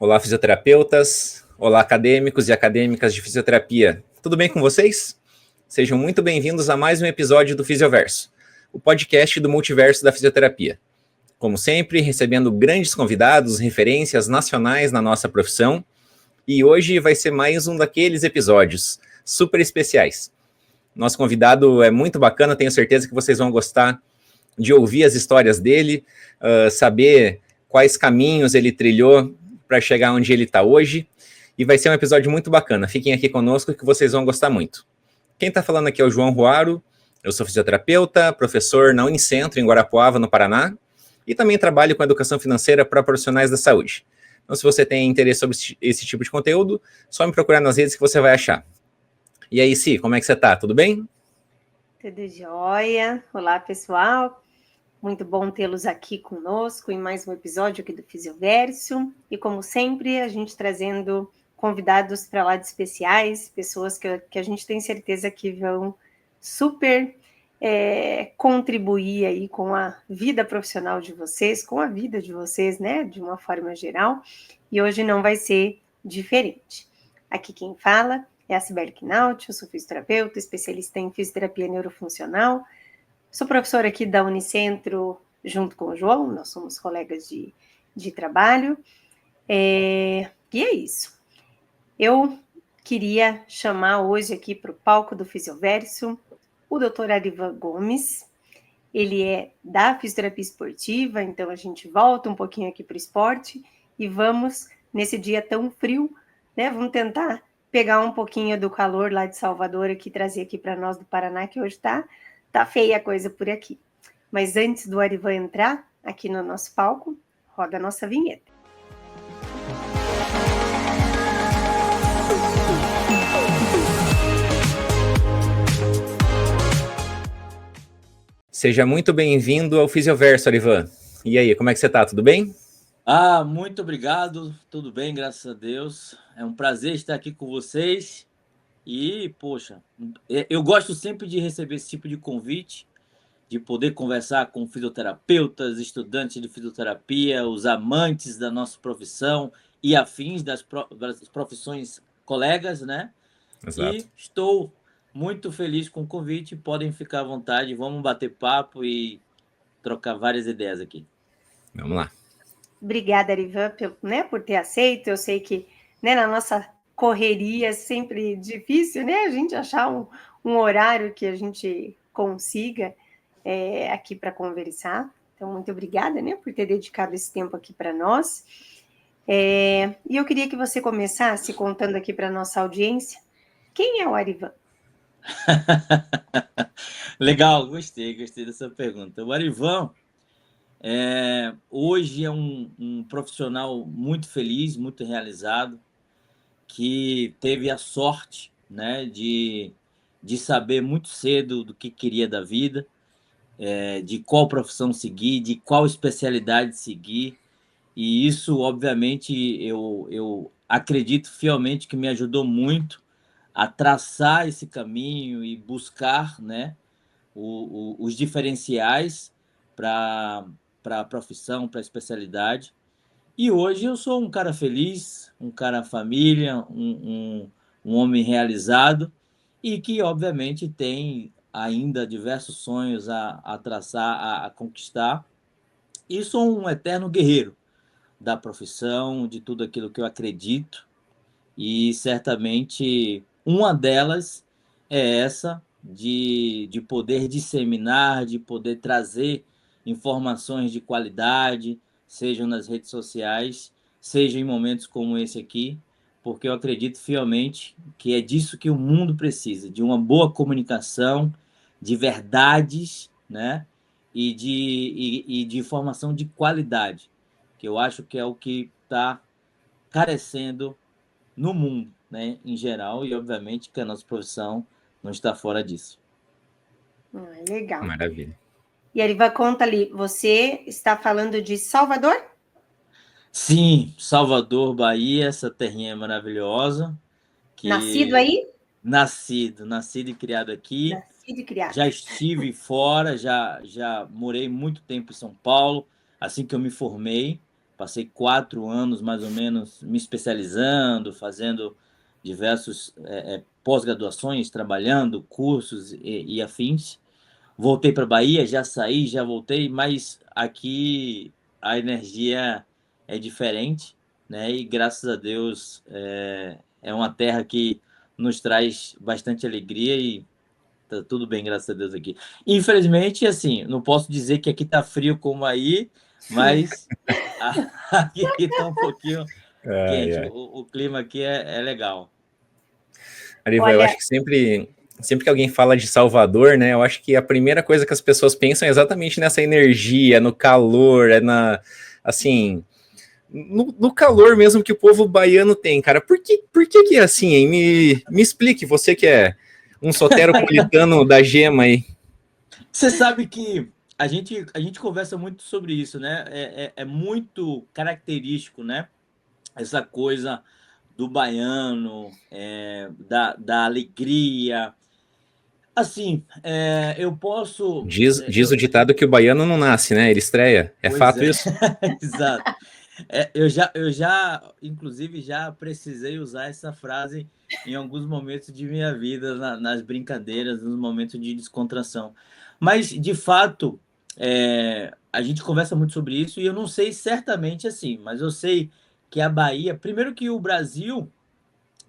Olá, fisioterapeutas. Olá, acadêmicos e acadêmicas de fisioterapia. Tudo bem com vocês? Sejam muito bem-vindos a mais um episódio do Fisioverso, o podcast do multiverso da fisioterapia. Como sempre, recebendo grandes convidados, referências nacionais na nossa profissão. E hoje vai ser mais um daqueles episódios super especiais. Nosso convidado é muito bacana, tenho certeza que vocês vão gostar de ouvir as histórias dele, saber quais caminhos ele trilhou para chegar onde ele está hoje. E vai ser um episódio muito bacana. Fiquem aqui conosco que vocês vão gostar muito. Quem está falando aqui é o João Ruaro. Eu sou fisioterapeuta, professor na Unicentro, em Guarapuava, no Paraná. E também trabalho com educação financeira para profissionais da saúde. Então, se você tem interesse sobre esse tipo de conteúdo, só me procurar nas redes que você vai achar. E aí, Si, como é que você está? Tudo bem? Tudo jóia. Olá, pessoal. Muito bom tê-los aqui conosco em mais um episódio aqui do Fisioverso. E, como sempre, a gente trazendo convidados para lá de especiais, pessoas que a gente tem certeza que vão super contribuir aí com a vida profissional de vocês, com a vida de vocês, né, de uma forma geral. E hoje não vai ser diferente. Aqui quem fala é a Cibele Knaut, eu sou fisioterapeuta, especialista em fisioterapia neurofuncional. Sou professora aqui da Unicentro, junto com o João, nós somos colegas de trabalho. E é isso. Eu queria chamar hoje aqui para o palco do Fisioverso o Dr. Arivan Gomes. Ele é da fisioterapia esportiva, então a gente volta um pouquinho aqui para o esporte e vamos, nesse dia tão frio, né, vamos tentar pegar um pouquinho do calor lá de Salvador aqui, trazer aqui para nós do Paraná, que hoje tá feia a coisa por aqui. Mas antes do Arivan entrar aqui no nosso palco, roda a nossa vinheta. Seja muito bem-vindo ao Fisioverso, Arivan. E aí, como é que você tá? Tudo bem? Muito obrigado. Tudo bem, graças a Deus. É um prazer estar aqui com vocês. E, poxa, eu gosto sempre de receber esse tipo de convite, de poder conversar com fisioterapeutas, estudantes de fisioterapia, os amantes da nossa profissão e afins das profissões colegas, né? Exato. E estou muito feliz com o convite. Podem ficar à vontade, vamos bater papo e trocar várias ideias aqui. Vamos lá. Obrigada, Arivan, por ter aceito. Eu sei que, né, na nossa correria é sempre difícil, né, a gente achar um horário que a gente consiga aqui para conversar. Então, muito obrigada, né, por ter dedicado esse tempo aqui para nós. E eu queria que você começasse contando aqui para a nossa audiência quem é o Arivan. Legal, gostei dessa pergunta. O Arivan hoje é um profissional muito feliz, muito realizado, que teve a sorte, né, de saber muito cedo do que queria da vida, de qual profissão seguir, de qual especialidade seguir. E isso, obviamente, eu acredito fielmente que me ajudou muito a traçar esse caminho e buscar, né, os diferenciais para a profissão, para a especialidade. E hoje eu sou um cara feliz, um cara família, um homem realizado e que, obviamente, tem ainda diversos sonhos a traçar, a conquistar. E sou um eterno guerreiro da profissão, de tudo aquilo que eu acredito. E certamente uma delas é essa de poder disseminar, de poder trazer informações de qualidade, sejam nas redes sociais, seja em momentos como esse aqui, porque eu acredito fielmente que é disso que o mundo precisa, de uma boa comunicação, de verdades, né? E de informação de qualidade, que eu acho que é o que está carecendo no mundo, né, em geral, e obviamente que a nossa profissão não está fora disso. Legal. Maravilha. E Arivan, conta ali, você está falando de Salvador? Sim, Salvador, Bahia, essa terrinha maravilhosa. Nascido aí? Nascido e criado aqui. Nascido e criado. Já estive fora, já morei muito tempo em São Paulo, assim que eu me formei, Passei 4 anos, mais ou menos, me especializando, fazendo diversos pós-graduações, trabalhando, cursos e afins. Voltei para a Bahia, já saí, já voltei, mas aqui a energia é diferente, né? E graças a Deus é uma terra que nos traz bastante alegria e tá tudo bem, graças a Deus aqui. Infelizmente, assim, não posso dizer que aqui tá frio como aí, mas aqui tá um pouquinho Ai, quente, ai. o clima aqui é legal. Ariva, eu Olha, acho que sempre que alguém fala de Salvador, né, eu acho que a primeira coisa que as pessoas pensam é exatamente nessa energia, no calor, assim, no calor mesmo que o povo baiano tem, cara. Por que é assim, hein? Me explique, você que é um soteropolitano da gema aí. Você sabe que a gente conversa muito sobre isso, né? É muito característico, né? Essa coisa do baiano, da alegria. Assim, eu posso. Diz o ditado que o baiano não nasce, né? Ele estreia. É Pois fato é, isso? exato. Inclusive, já precisei usar essa frase em alguns momentos de minha vida, nas brincadeiras, nos momentos de descontração. Mas, de fato, a gente conversa muito sobre isso e eu não sei certamente assim, mas eu sei que a Bahia, primeiro que o Brasil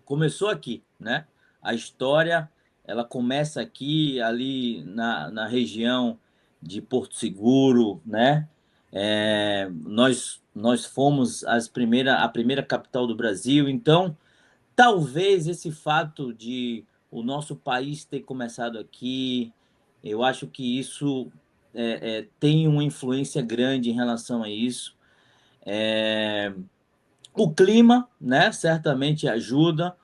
começou aqui, né? A história, ela começa aqui, ali na região de Porto Seguro, né? Nós fomos a primeira capital do Brasil, então talvez esse fato de o nosso país ter começado aqui, eu acho que isso tem uma influência grande em relação a isso. O clima, né, certamente ajuda.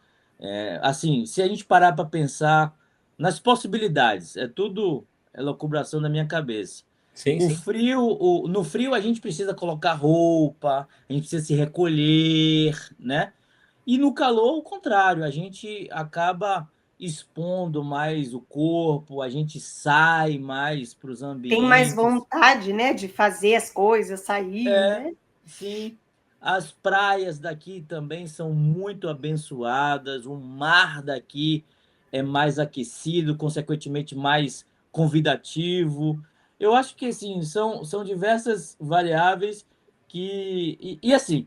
Assim, se a gente parar para pensar nas possibilidades, tudo elucubração da minha cabeça. Sim, O sim. frio, no frio a gente precisa colocar roupa, a gente precisa se recolher, né? E no calor, o contrário, a gente acaba expondo mais o corpo, a gente sai mais para os tem mais ambientes. vontade, né, de fazer as coisas, sair, É, né? sim. As praias daqui também são muito abençoadas. O mar daqui é mais aquecido, consequentemente mais convidativo. Eu acho que assim, são diversas variáveis assim,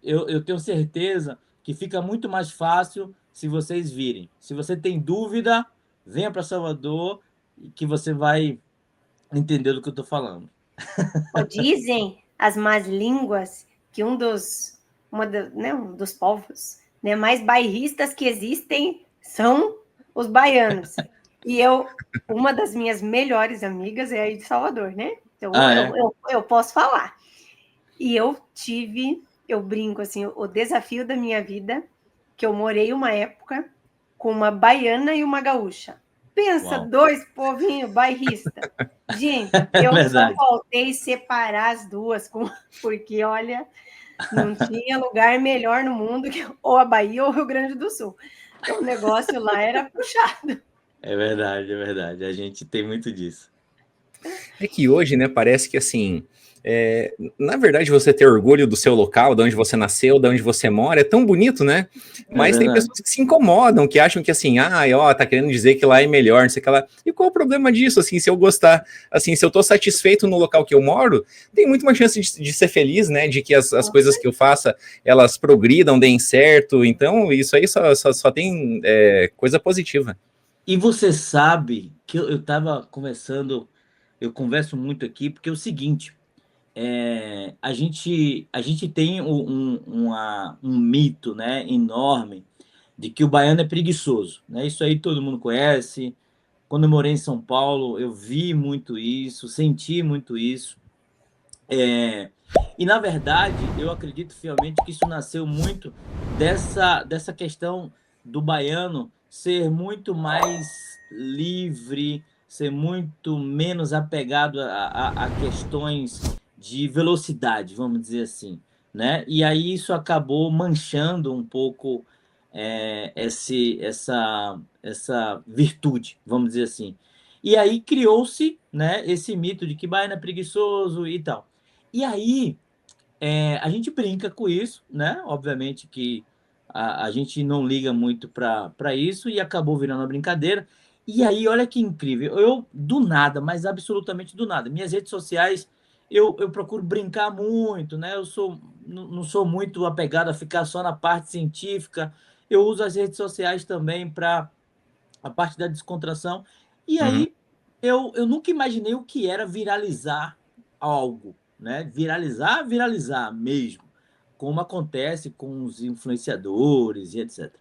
eu tenho certeza que fica muito mais fácil se vocês virem. Se você tem dúvida, venha para Salvador que você vai entender do que eu estou falando. Dizem as más línguas que um dos povos, né, mais bairristas que existem são os baianos. E uma das minhas melhores amigas é aí de Salvador, né? Então Ah, é? eu posso falar. E eu brinco assim, o desafio da minha vida, que eu morei uma época com uma baiana e uma gaúcha. Pensa, Uau. dois povinhos bairrista. Gente, É eu só verdade. faltei separar as duas, porque, olha, não tinha lugar melhor no mundo que ou a Bahia ou o Rio Grande do Sul. Então, o negócio lá era puxado. É verdade, é verdade. A gente tem muito disso. É que hoje, né, parece que assim, na verdade, você ter orgulho do seu local, de onde você nasceu, de onde você mora, é tão bonito, né? É Mas tem verdade. pessoas que se incomodam, que acham que assim, ó, tá querendo dizer que lá é melhor, não sei o que lá. E qual o problema disso? Assim, se eu gostar, assim, se eu tô satisfeito no local que eu moro, tem muito mais chance de ser feliz, né? De que as coisas que eu faça, elas progridam, deem certo. Então, isso aí só tem coisa positiva. E você sabe que eu estava conversando, eu converso muito aqui, porque é o seguinte, a gente tem um mito, né, enorme de que o baiano é preguiçoso, né? Isso aí todo mundo conhece. Quando eu morei em São Paulo, eu vi muito isso, senti muito isso. É, e, na verdade, eu acredito fielmente que isso nasceu muito dessa questão do baiano ser muito mais livre, ser muito menos apegado a questões de velocidade, vamos dizer assim, né? E aí isso acabou manchando um pouco essa virtude, vamos dizer assim. E aí criou-se, né, esse mito de que baiano é preguiçoso e tal. E aí, A gente brinca com isso, né? Obviamente que a gente não liga muito para isso e acabou virando uma brincadeira. E aí, olha que incrível, eu do nada, mas absolutamente do nada. Minhas redes sociais, eu procuro brincar muito, né? Eu não sou muito apegado a ficar só na parte científica. Eu uso as redes sociais também para a parte da descontração. E Uhum. aí, eu nunca imaginei o que era viralizar algo, né? Viralizar mesmo, como acontece com os influenciadores e etc.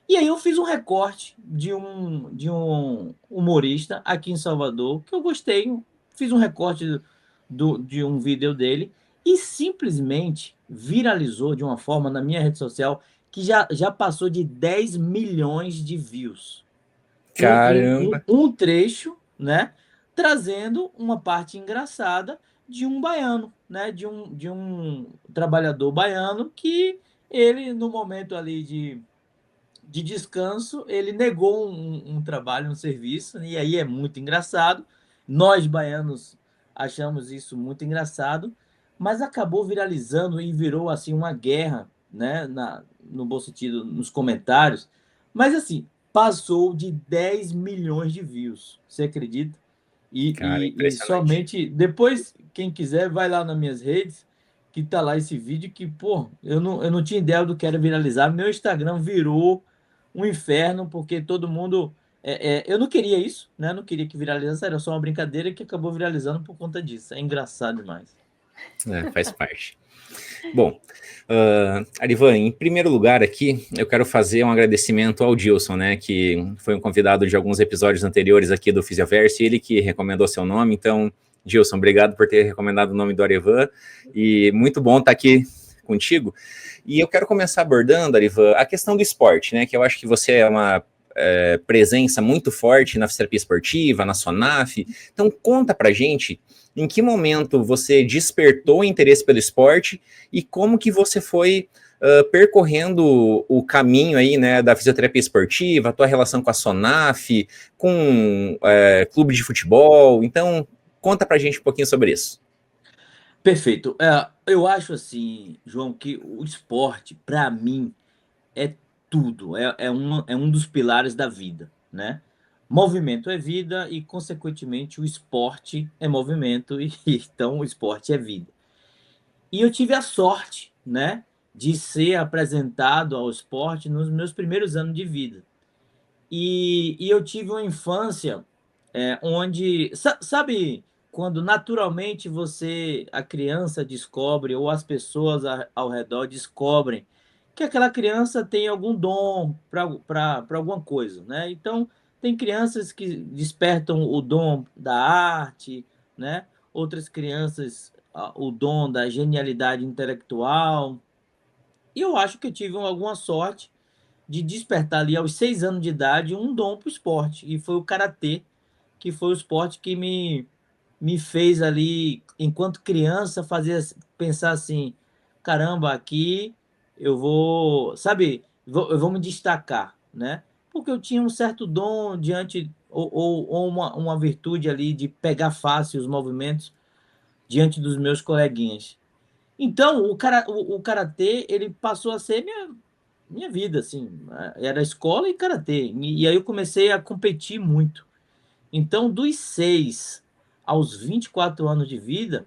E aí eu fiz um recorte de um humorista aqui em Salvador, que eu gostei, fiz um recorte de um vídeo dele e simplesmente viralizou de uma forma na minha rede social que já passou de 10 milhões de views Caramba, um trecho, né, trazendo uma parte engraçada de um baiano, né, de um trabalhador baiano que ele, no momento ali de descanso, ele negou um trabalho, um serviço, e aí é muito engraçado. Nós, baianos, achamos isso muito engraçado, mas acabou viralizando e virou assim uma guerra, né, no bom sentido, nos comentários. Mas assim, passou de 10 milhões de views, você acredita? cara, E impressionante. somente depois, quem quiser, vai lá nas minhas redes, que tá lá esse vídeo que, pô, eu não tinha ideia do que era viralizar. Meu Instagram virou um inferno, porque todo mundo. Eu não queria isso, né? Eu não queria que viralizasse, era só uma brincadeira que acabou viralizando por conta disso. É engraçado demais. Faz parte. Bom, Arivan, em primeiro lugar aqui, eu quero fazer um agradecimento ao Dilson, né, que foi um convidado de alguns episódios anteriores aqui do Fisioverso, e ele que recomendou seu nome, então, Dilson, obrigado por ter recomendado o nome do Arivan, e muito bom estar aqui contigo. E eu quero começar abordando, Arivan, a questão do esporte, né, que eu acho que você é uma presença muito forte na fisioterapia esportiva, na SONAF, então conta pra gente em que momento você despertou o interesse pelo esporte e como que você foi percorrendo o caminho aí, né, da fisioterapia esportiva, a tua relação com a SONAF, com clube de futebol. Então, conta pra gente um pouquinho sobre isso. Perfeito. Eu acho assim, João, que o esporte, para mim, é tudo, é um dos pilares da vida, né? Movimento é vida e, consequentemente, o esporte é movimento, e então o esporte é vida. E eu tive a sorte, né, de ser apresentado ao esporte nos meus primeiros anos de vida. E eu tive uma infância onde, sabe, quando naturalmente a criança descobre, ou as pessoas ao redor descobrem, que aquela criança tem algum dom para alguma coisa, né? Então, tem crianças que despertam o dom da arte, né? Outras crianças, o dom da genialidade intelectual. E eu acho que eu tive alguma sorte de despertar ali aos 6 anos de idade um dom para o esporte. E foi o karatê, que foi o esporte que me fez ali, enquanto criança, fazer pensar assim: caramba, aqui eu vou, sabe, eu vou me destacar, né? Porque eu tinha um certo dom diante, ou uma virtude ali de pegar fácil os movimentos diante dos meus coleguinhas. Então, o karatê, ele passou a ser minha vida, assim, era escola e karatê. E aí eu comecei a competir muito. Então, dos 6 aos 24 anos de vida,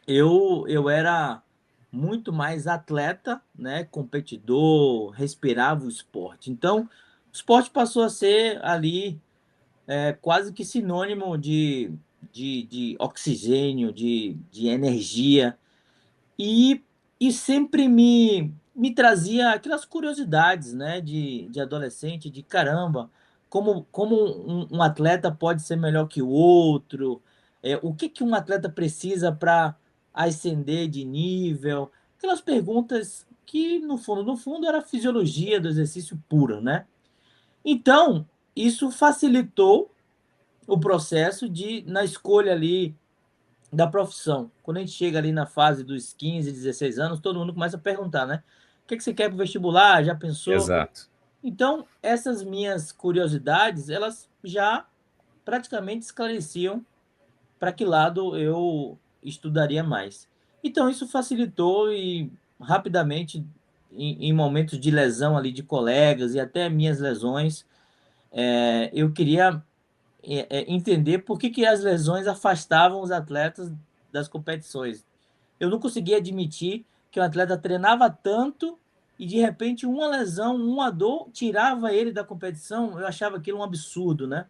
eu era muito mais atleta, né, competidor, respirava o esporte. Então, o esporte passou a ser ali quase que sinônimo de oxigênio, de energia. E, e sempre me trazia aquelas curiosidades, né, de adolescente, de caramba, como um atleta pode ser melhor que o outro, o que um atleta precisa para ascender de nível, aquelas perguntas que, no fundo, era a fisiologia do exercício puro, né? Então, isso facilitou o processo na escolha ali da profissão. Quando a gente chega ali na fase dos 15, 16 anos, todo mundo começa a perguntar, né? O que você quer para o vestibular? Já pensou? Exato. Então, essas minhas curiosidades, elas já praticamente esclareciam para que lado eu estudaria mais. Então, isso facilitou e rapidamente, em momentos de lesão ali de colegas e até minhas lesões, eu queria entender por que as lesões afastavam os atletas das competições. Eu não conseguia admitir que o atleta treinava tanto e de repente uma lesão, uma dor tirava ele da competição. Eu achava aquilo um absurdo, né?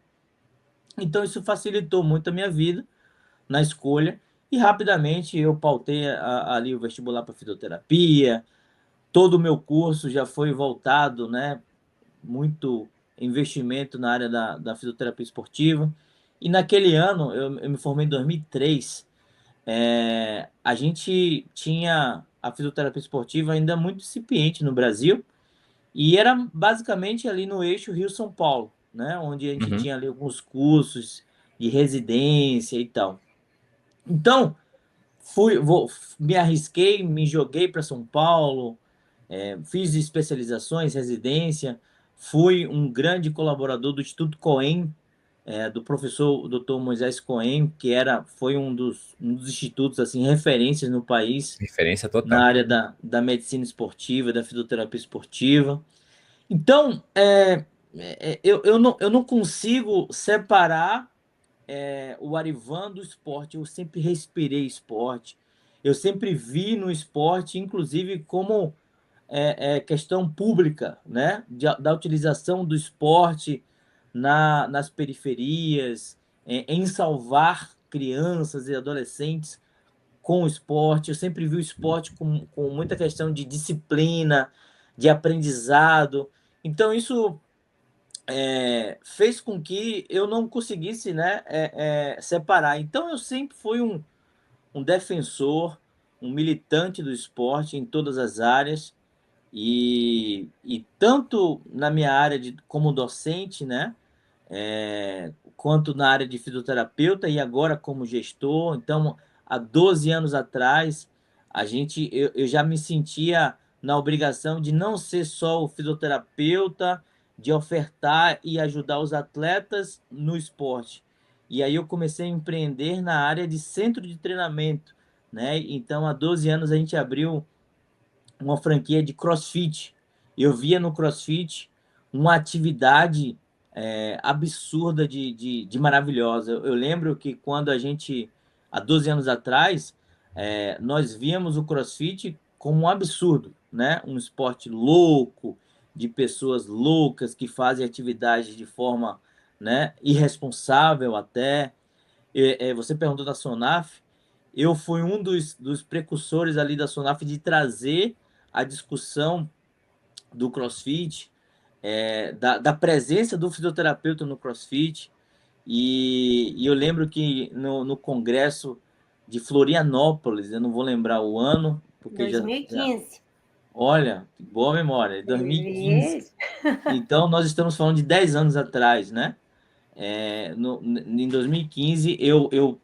Então isso facilitou muito a minha vida na escolha e rapidamente eu pautei ali o vestibular para fisioterapia. Todo o meu curso já foi voltado, né? Muito investimento na área da fisioterapia esportiva. E naquele ano, eu me formei em 2003, a gente tinha a fisioterapia esportiva ainda muito incipiente no Brasil, e era basicamente ali no eixo Rio-São Paulo, né? Onde a gente Uhum. tinha ali alguns cursos de residência e tal. Então, me arrisquei, me joguei para São Paulo, fiz especializações, residência, fui um grande colaborador do Instituto Cohen, do professor Dr. Moisés Cohen, que foi um dos institutos assim referências no país Referência na total. área da medicina esportiva, da fisioterapia esportiva. Então, eu não consigo separar o Arivan do esporte. Eu sempre respirei esporte. Eu sempre vi no esporte, inclusive, como questão pública, né? Da utilização do esporte nas periferias, em salvar crianças e adolescentes com o esporte. Eu sempre vi o esporte com muita questão de disciplina, de aprendizado. Então, isso fez com que eu não conseguisse, né, separar. Então, eu sempre fui um defensor, um militante do esporte em todas as áreas. E tanto na minha área como docente, né? Quanto na área de fisioterapeuta e agora como gestor. Então, há 12 anos atrás, eu já me sentia na obrigação de não ser só o fisioterapeuta, de ofertar e ajudar os atletas no esporte. E aí eu comecei a empreender na área de centro de treinamento, né? Então, há 12 anos a gente abriu uma franquia de CrossFit. Eu via no CrossFit uma atividade absurda de maravilhosa. Eu lembro que quando há 12 anos atrás, nós víamos o CrossFit como um absurdo, né? Um esporte louco, de pessoas loucas que fazem atividades de forma, né, irresponsável até. Você perguntou da SONAF, eu fui um dos precursores ali da SONAF de trazer a discussão do CrossFit, da presença do fisioterapeuta no CrossFit. E eu lembro que no congresso de Florianópolis, eu não vou lembrar o ano, porque já 2015. olha, boa memória, 2015. Beleza. Então, nós estamos falando de 10 anos atrás, né? Em 2015, eu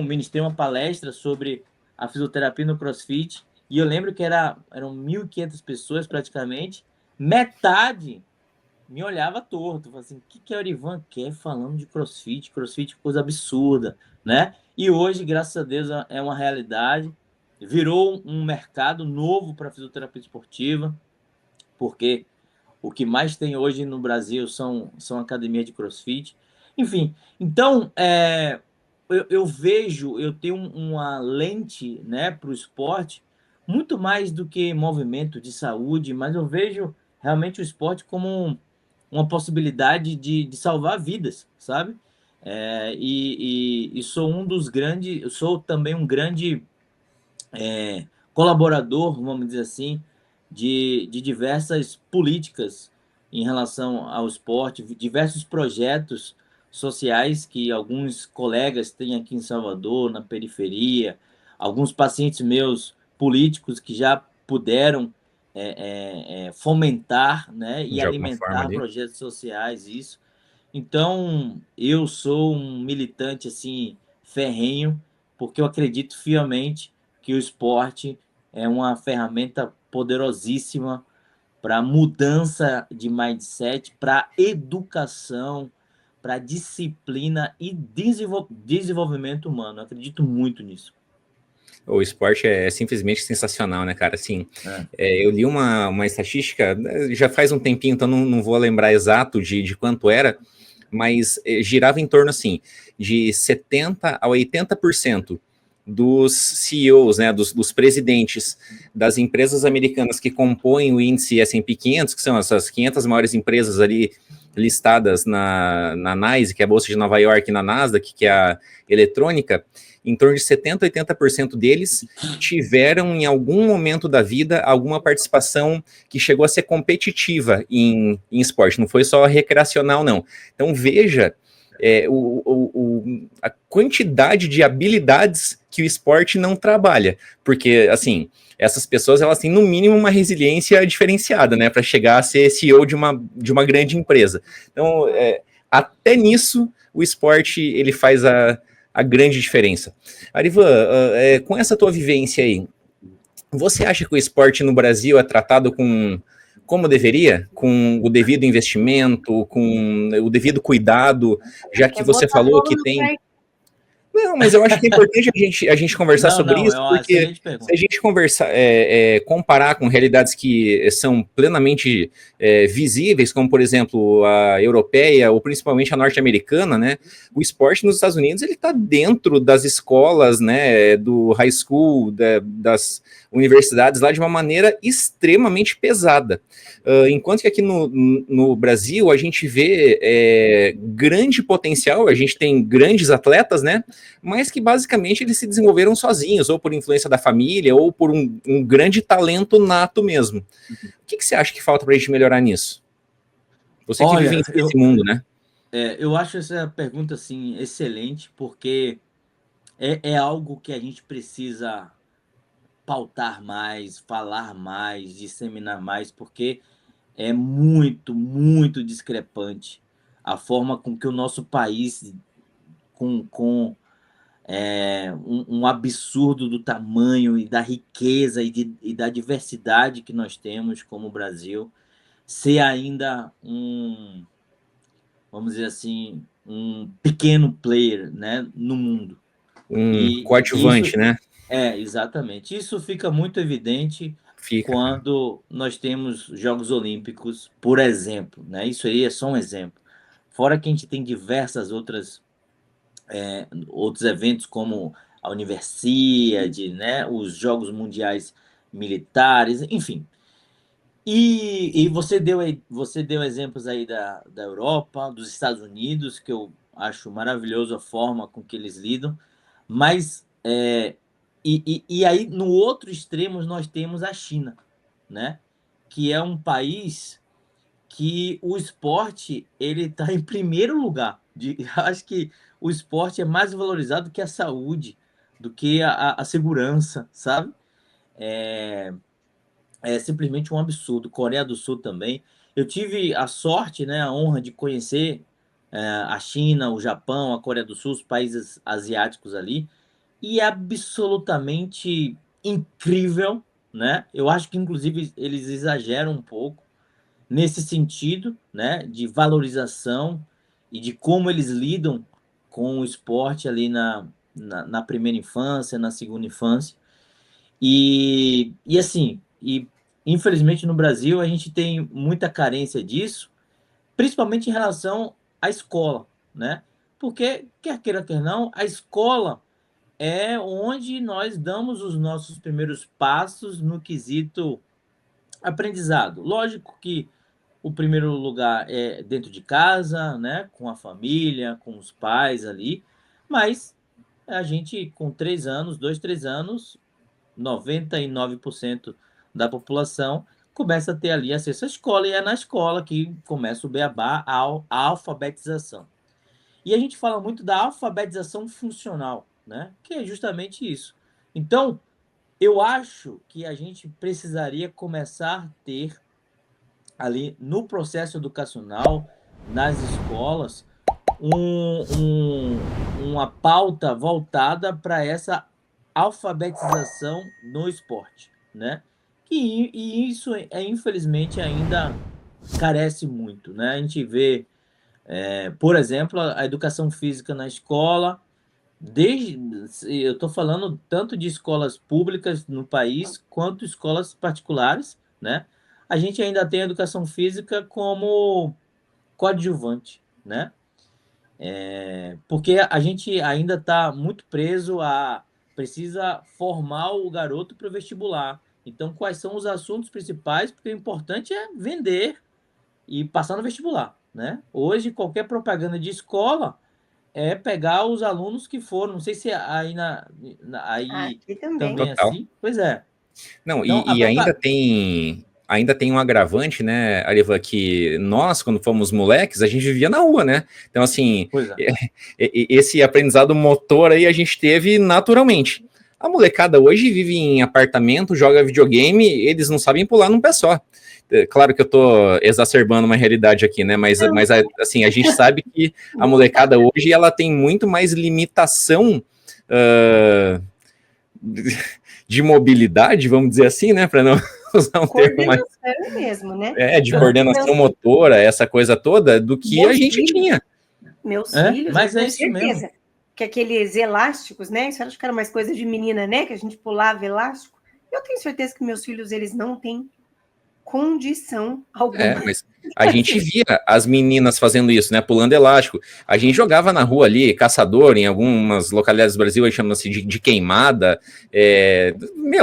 ministrei uma palestra sobre a fisioterapia no CrossFit, e eu lembro que eram 1.500 pessoas praticamente, metade me olhava torto, falava assim, o que o Ivan quer falando de CrossFit? CrossFit é coisa absurda, né? E hoje, graças a Deus, é uma realidade, virou um mercado novo para a fisioterapia esportiva, porque o que mais tem hoje no Brasil são academias de CrossFit. Enfim, então, eu tenho uma lente, né, para o esporte, muito mais do que movimento de saúde, mas eu vejo realmente o esporte como uma possibilidade de salvar vidas, sabe? E sou um dos grandes, eu sou também um grande colaborador, vamos dizer assim, de diversas políticas em relação ao esporte, diversos projetos sociais que alguns colegas têm aqui em Salvador, na periferia, alguns pacientes meus políticos que já puderam fomentar, né, e De alguma forma alimentar ali. projetos sociais, isso. Então, eu sou um militante assim ferrenho, porque eu acredito fielmente que o esporte é uma ferramenta poderosíssima para mudança de mindset, para educação, para disciplina e desenvolvimento humano. Eu acredito muito nisso. O esporte é simplesmente sensacional, né, cara? Assim, eu li uma estatística, já faz um tempinho, então não vou lembrar exato de quanto era, mas girava em torno, assim, de 70% a 80% dos CEOs, né, dos presidentes das empresas americanas que compõem o índice S&P 500, que são essas 500 maiores empresas ali listadas na NYSE, que é a Bolsa de Nova York, e na Nasdaq, que é a eletrônica, em torno de 70% a 80% deles tiveram, em algum momento da vida, alguma participação que chegou a ser competitiva em esporte, não foi só recreacional, não. Então, veja a quantidade de habilidades que o esporte não trabalha, porque, assim, essas pessoas, elas têm, no mínimo, uma resiliência diferenciada, né, para chegar a ser CEO de uma grande empresa. Então, até nisso, o esporte, ele faz a grande diferença. Arivan, com essa tua vivência aí, você acha que o esporte no Brasil é tratado como deveria? Com o devido investimento, com o devido cuidado, já que você falou que tem... Não, mas eu acho que é importante a gente conversar sobre isso, porque se a gente comparar com realidades que são plenamente visíveis, como, por exemplo, a europeia ou principalmente a norte-americana, né, o esporte nos Estados Unidos ele está dentro das escolas, né, do high school, das universidades lá de uma maneira extremamente pesada. Enquanto que aqui no Brasil a gente vê grande potencial, a gente tem grandes atletas, né, mas que basicamente eles se desenvolveram sozinhos, ou por influência da família, ou por um grande talento nato mesmo. O que você acha que falta para a gente melhorar nisso? Você que vive nesse mundo, né? Eu acho essa pergunta assim, excelente, porque é algo que a gente precisa pautar mais, falar mais, disseminar mais, porque é muito, muito discrepante a forma com que o nosso país, com um absurdo do tamanho e da riqueza e da diversidade que nós temos como Brasil, ser ainda vamos dizer assim, um pequeno player, né, no mundo. Coadjuvante, né? Exatamente. Isso fica muito evidente quando nós temos Jogos Olímpicos, por exemplo, né? Isso aí é só um exemplo. Fora que a gente tem diversas outros eventos como a Universiade, né? Os Jogos Mundiais Militares, enfim. E você deu exemplos aí da Europa, dos Estados Unidos, que eu acho maravilhoso a forma com que eles lidam, mas e aí no outro extremo nós temos a China, né? Que é um país que o esporte ele está em primeiro lugar. Acho que o esporte é mais valorizado que a saúde, do que a segurança, sabe? É simplesmente um absurdo. Coreia do Sul também. Eu tive a sorte, né, a honra de conhecer a China, o Japão, a Coreia do Sul, os países asiáticos ali, e é absolutamente incrível, né? Eu acho que, inclusive, eles exageram um pouco nesse sentido, né, de valorização e de como eles lidam com o esporte ali na primeira infância, na segunda infância. E assim, infelizmente no Brasil a gente tem muita carência disso, principalmente em relação à escola, né? Porque, quer queira, quer não, a escola é onde nós damos os nossos primeiros passos no quesito aprendizado. Lógico que o primeiro lugar é dentro de casa, né? Com a família, com os pais ali, mas a gente, com 3 anos, 2, 3 anos, 99% da população começa a ter ali acesso à escola, e é na escola que começa o beabá, a alfabetização. E a gente fala muito da alfabetização funcional, né? Que é justamente isso. Então, eu acho que a gente precisaria começar a ter ali no processo educacional, nas escolas, uma pauta voltada para essa alfabetização no esporte, né? E isso infelizmente ainda carece muito, né? A gente vê, por exemplo, a educação física na escola Eu estou falando tanto de escolas públicas no país quanto escolas particulares, né? A gente ainda tem a educação física como coadjuvante, né? Porque a gente ainda está muito preso a precisa formar o garoto para o vestibular. Então, quais são os assuntos principais? Porque o importante é vender e passar no vestibular, né? Hoje, qualquer propaganda de escola é pegar os alunos que foram. Não sei se aí, aí Aqui também. também é Total. assim. Pois é. Não, Então, e ainda tem um agravante, né, Arivan, que nós, quando fomos moleques, a gente vivia na rua, né? Então, assim, Pois é. esse aprendizado motor aí a gente teve naturalmente. A molecada hoje vive em apartamento, joga videogame, eles não sabem pular num pé só. Claro que eu tô exacerbando uma realidade aqui, né? Mas assim, a gente sabe que a molecada hoje ela tem muito mais limitação uh, de mobilidade, vamos dizer assim, né? Para não usar um termo mais. Coordenação mesmo, né? De Então, coordenação motora, essa coisa toda, do que a gente tinha. Meus filhos, eu Mas é tenho isso mesmo. certeza que aqueles elásticos, né? Isso eu acho que era mais coisa de menina, né? Que a gente pulava elástico. Eu tenho certeza que meus filhos, eles não têm condição alguma. Mas a gente via as meninas fazendo isso, né? Pulando elástico. A gente jogava na rua ali, caçador, em algumas localidades do Brasil, a gente chama assim de queimada,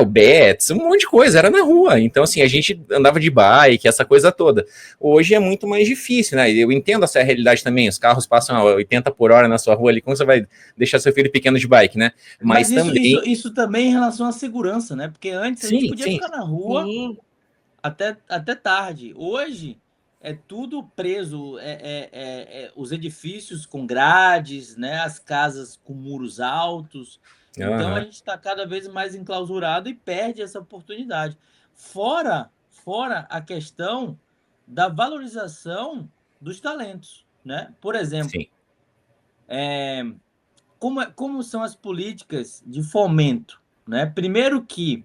bets, um monte de coisa, era na rua. Então, assim, a gente andava de bike, essa coisa toda. Hoje é muito mais difícil, né? Eu entendo essa realidade também, os carros passam a 80 por hora na sua rua ali, como você vai deixar seu filho pequeno de bike, né? Mas também. isso também em relação à segurança, né? Porque antes a gente Sim, podia sim. ficar na rua até tarde. Hoje é tudo preso, os edifícios com grades, né? As casas com muros altos. Então a Uhum. gente está cada vez mais enclausurado e perde essa oportunidade. Fora a questão da valorização dos talentos, né? Por exemplo, Sim. como são as políticas de fomento, né? Primeiro que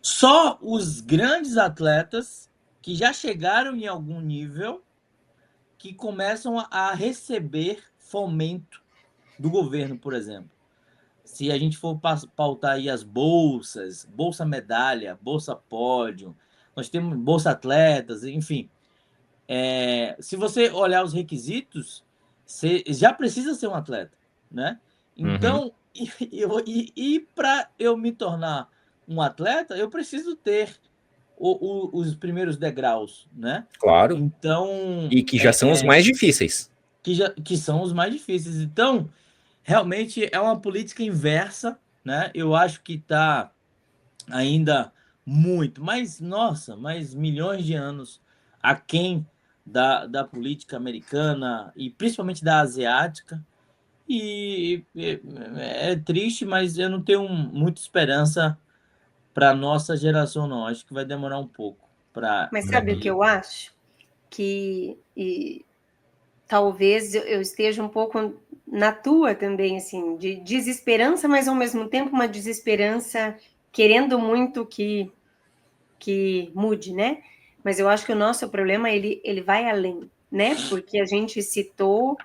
só os grandes atletas que já chegaram em algum nível que começam a receber fomento do governo, por exemplo. Se a gente for pautar aí as bolsas, bolsa medalha, bolsa pódio, nós temos bolsa atletas, enfim. Se você olhar os requisitos, você já precisa ser um atleta, né? Uhum. Então, para eu me tornar um atleta, eu preciso ter os primeiros degraus, né? Claro. Então, E que já são os mais difíceis. que são os mais difíceis. Então, realmente é uma política inversa, né? Eu acho que está ainda muito, mas nossa, mais milhões de anos aquém da política americana e principalmente da asiática. E é triste, mas eu não tenho muita esperança para nossa geração, não. Acho que vai demorar um pouco para Mas sabe o que que. eu acho? Talvez eu esteja um pouco na tua também, assim, de desesperança, mas ao mesmo tempo uma desesperança querendo muito que mude, né? Mas eu acho que o nosso problema, ele vai além, né? Porque a gente citou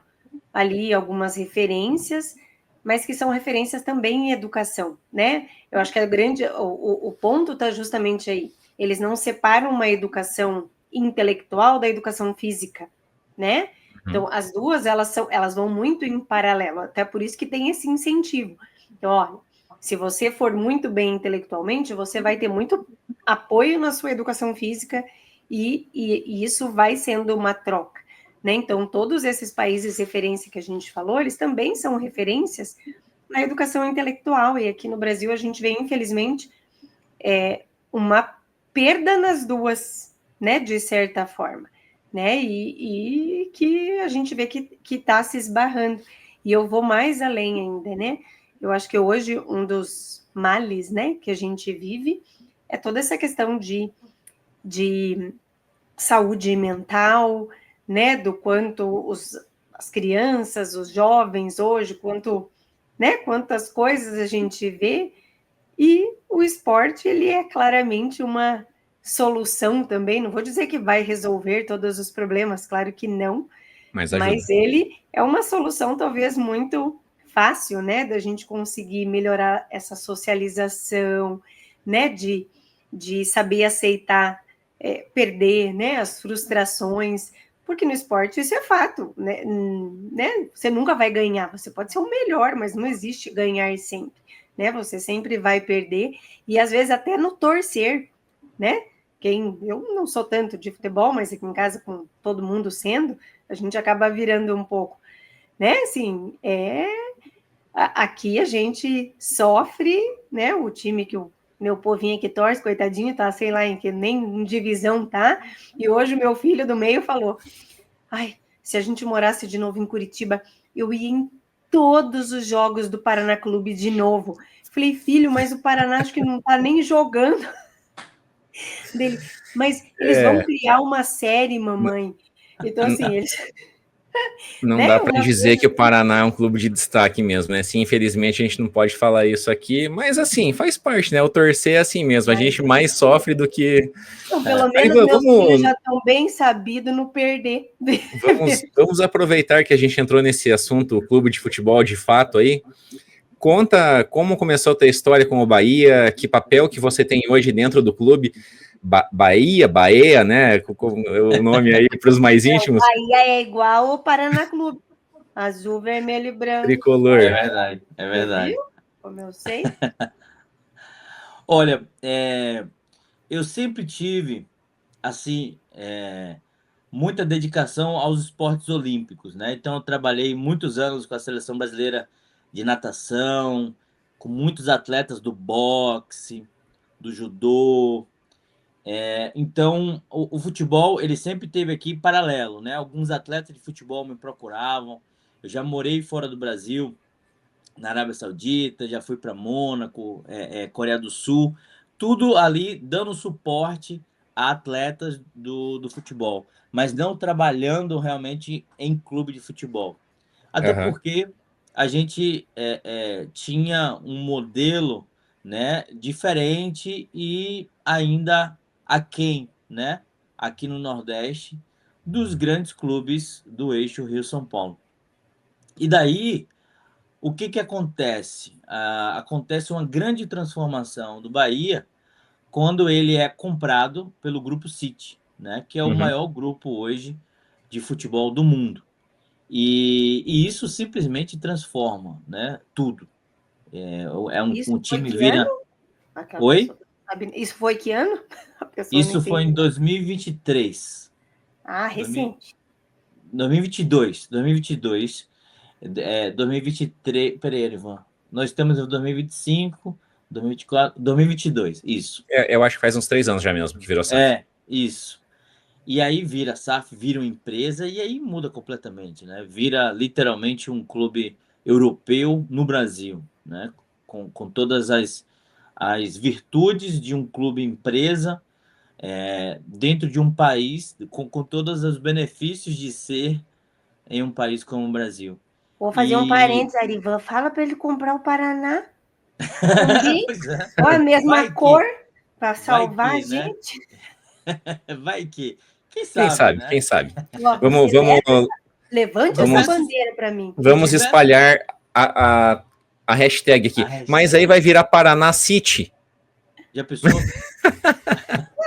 ali algumas referências, mas que são referências também em educação, né? Eu acho que o ponto está justamente aí. Eles não separam uma educação intelectual da educação física, né? Então, as duas, elas vão muito em paralelo, até por isso que tem esse incentivo. Então, olha, se você for muito bem intelectualmente, você vai ter muito apoio na sua educação física e isso vai sendo uma troca, né? Então, todos esses países referência que a gente falou, eles também são referências na educação intelectual, e aqui no Brasil a gente vê, infelizmente, uma perda nas duas, né, de certa forma, né, e que a gente vê que está se esbarrando. E eu vou mais além ainda, né, eu acho que hoje um dos males, né, que a gente vive é toda essa questão de saúde mental, né, do quanto as crianças, os jovens hoje, quantas coisas a gente vê, e o esporte, ele é claramente uma solução também, não vou dizer que vai resolver todos os problemas, claro que não, Mas ajuda. Mas ele é uma solução talvez muito fácil, né, da gente conseguir melhorar essa socialização, né, de saber aceitar perder, né, as frustrações, porque no esporte isso é fato, né? Você nunca vai ganhar, você pode ser o melhor, mas não existe ganhar sempre, né? Você sempre vai perder, e às vezes até no torcer, né? Eu não sou tanto de futebol, mas aqui em casa, com todo mundo sendo, a gente acaba virando um pouco, né? Assim, aqui a gente sofre, né? O time que o meu povinho aqui torce, coitadinho, tá, sei lá, em que nem em divisão tá. E hoje o meu filho do meio falou: ai, se a gente morasse de novo em Curitiba, eu ia em todos os jogos do Paraná Clube de novo. Falei, filho, mas o Paraná acho que não tá nem jogando dele. Mas eles vão criar uma série, mamãe. Então, assim, eles. Não Né, dá para uma dizer coisa. que o Paraná é um clube de destaque mesmo, né? Sim, infelizmente a gente não pode falar isso aqui, mas assim, faz parte, né? O torcer é assim mesmo, a gente mais sofre do que. Então, pelo Aí menos meus filhos já estão bem sabidos no perder. vamos aproveitar que a gente entrou nesse assunto, o clube de futebol de fato aí. Conta como começou a tua história com o Bahia, que papel que você tem hoje dentro do clube. Bahia, né? O nome aí para os mais íntimos. Bahia é igual o Paraná Clube. Azul, vermelho e branco. Tricolor. É verdade, é Você verdade. viu? Como eu sei. Olha, eu sempre tive, assim, muita dedicação aos esportes olímpicos, né? Então, eu trabalhei muitos anos com a seleção brasileira de natação, com muitos atletas do boxe, do judô. Então, o futebol, ele sempre teve aqui paralelo, né? Alguns atletas de futebol me procuravam. Eu já morei fora do Brasil, na Arábia Saudita, já fui para Mônaco, Coreia do Sul, tudo ali dando suporte a atletas do futebol, mas não trabalhando realmente em clube de futebol. Até Aham. porque a gente tinha um modelo, né, diferente e ainda aquém, né, aqui no Nordeste, dos grandes clubes do eixo Rio-São Paulo. E daí, o que acontece? Acontece uma grande transformação do Bahia quando ele é comprado pelo Grupo City, né, que é o Uhum. maior grupo hoje de futebol do mundo. E isso simplesmente transforma, né, tudo. Isso Um foi time que ano? vira... Aquela Oi? pessoa sabe. Isso foi que ano? A pessoa não Isso foi entende. em 2023. Ah, 2000 recente. 2022. 2022. 2023. Peraí, Ivan. Nós estamos em 2025, 2024, 2022. Isso. Eu acho que faz uns 3 anos já mesmo que virou SAF. Isso. E aí vira SAF, vira uma empresa e aí muda completamente, né? Vira literalmente um clube europeu no Brasil, né? Com todas as virtudes de um clube empresa dentro de um país, com todos os benefícios de ser em um país como o Brasil. Vou fazer um E parênteses, Arivan. Fala para ele comprar o Paraná também. pois é, Olha a mesma vai cor que, para vai salvar a que, né? gente. Vai que, quem Quem sabe, sabe? né? Quem sabe? Ó, Vamos, você vamos, levante essa vamos, Diversos, bandeira para mim. vamos diversos. espalhar a hashtag A aqui. Mas aí hashtag. vai virar Paraná City. Já pensou?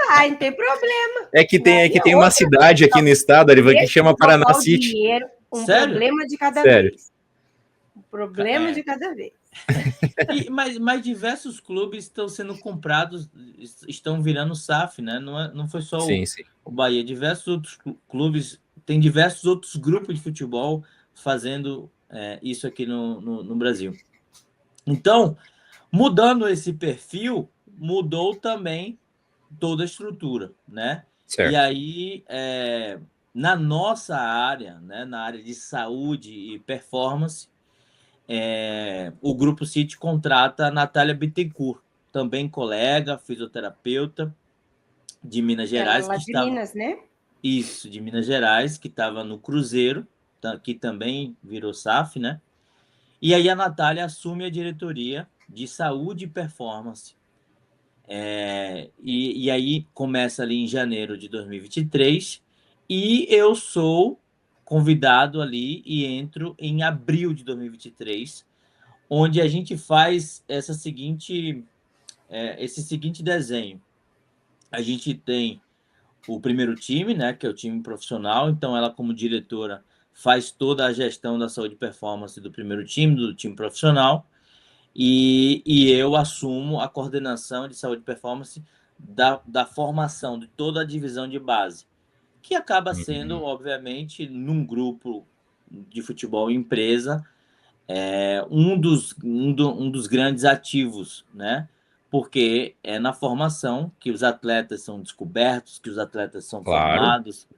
Ah, não tem problema. É que Aí é tem uma outra. cidade aqui no estado, Arivan, que Deixa eu chama Paraná tocar o City. dinheiro. Um Sério? problema de cada Sério. vez. Um problema de É. cada vez. Mas diversos clubes estão sendo comprados, estão virando SAF, né? Não foi só Sim, sim. o Bahia. Diversos outros clubes, tem diversos outros grupos de futebol fazendo isso aqui no Brasil. Então, mudando esse perfil, mudou também toda a estrutura, né? E Certo. aí, na nossa área, né, na área de saúde e performance, o Grupo City contrata a Natália Bittencourt, também colega, fisioterapeuta de Minas Ela é Gerais, lá que de estava... Minas, né? Isso, de Minas Gerais, que estava no Cruzeiro, que também virou SAF, né? E aí a Natália assume a diretoria de saúde e performance. E aí começa ali em janeiro de 2023, e eu sou convidado ali e entro em abril de 2023, onde a gente faz esse seguinte desenho. A gente tem o primeiro time, né, que é o time profissional, então ela, como diretora, faz toda a gestão da saúde e performance do primeiro time, do time profissional, e eu assumo a coordenação de saúde e performance da formação de toda a divisão de base, que acaba sendo, obviamente, num grupo de futebol empresa, um dos grandes ativos, né? Porque é na formação que os atletas são descobertos, que os atletas são Claro. formados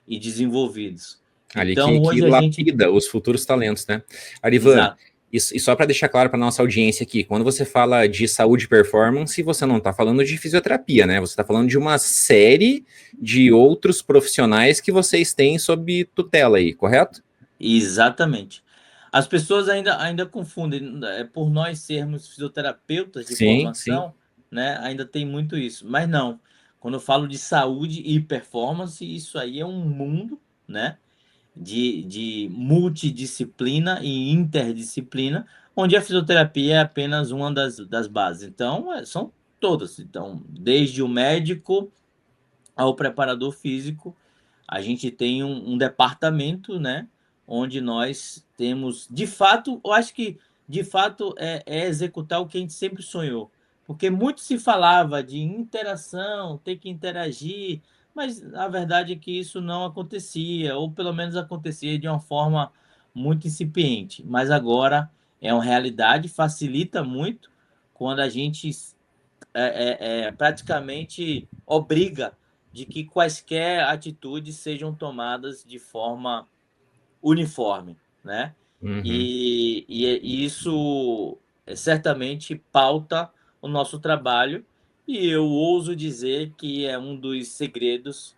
e desenvolvidos. Ali Então, que hoje a gente... lapida os futuros talentos, né? Arivan, Exato. e só para deixar claro para nossa audiência aqui, quando você fala de saúde e performance, você não está falando de fisioterapia, né? Você está falando de uma série de outros profissionais que vocês têm sob tutela aí, correto? Exatamente. As pessoas ainda confundem, por nós sermos fisioterapeutas de Sim, sim. formação, né? Ainda tem muito isso. Mas não, quando eu falo de saúde e performance, isso aí é um mundo, né? De multidisciplina e interdisciplina, onde a fisioterapia é apenas uma das bases. Então, são todas. Então, desde o médico ao preparador físico, a gente tem um departamento, né, onde nós temos, de fato, eu acho que de fato é executar o que a gente sempre sonhou, porque muito se falava de interação, ter que interagir, mas a verdade é que isso não acontecia, ou pelo menos acontecia de uma forma muito incipiente. Mas agora é uma realidade, facilita muito quando a gente praticamente obriga de que quaisquer atitudes sejam tomadas de forma uniforme, né? Uhum. E isso certamente pauta o nosso trabalho, e eu ouso dizer que é um dos segredos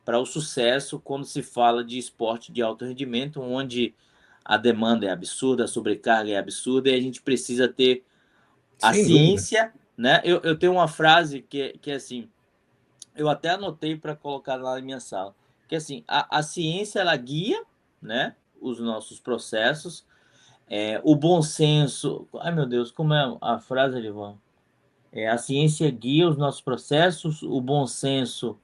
para o sucesso quando se fala de esporte de alto rendimento, onde a demanda é absurda, a sobrecarga é absurda, e a gente precisa ter a Sem dúvida. ciência, né? Eu tenho uma frase que é assim, eu até anotei para colocar lá na minha sala, que é assim, a ciência ela guia, né, os nossos processos, o bom senso, ai meu Deus, como é a frase, Elivan? A ciência guia os nossos processos, o bom senso,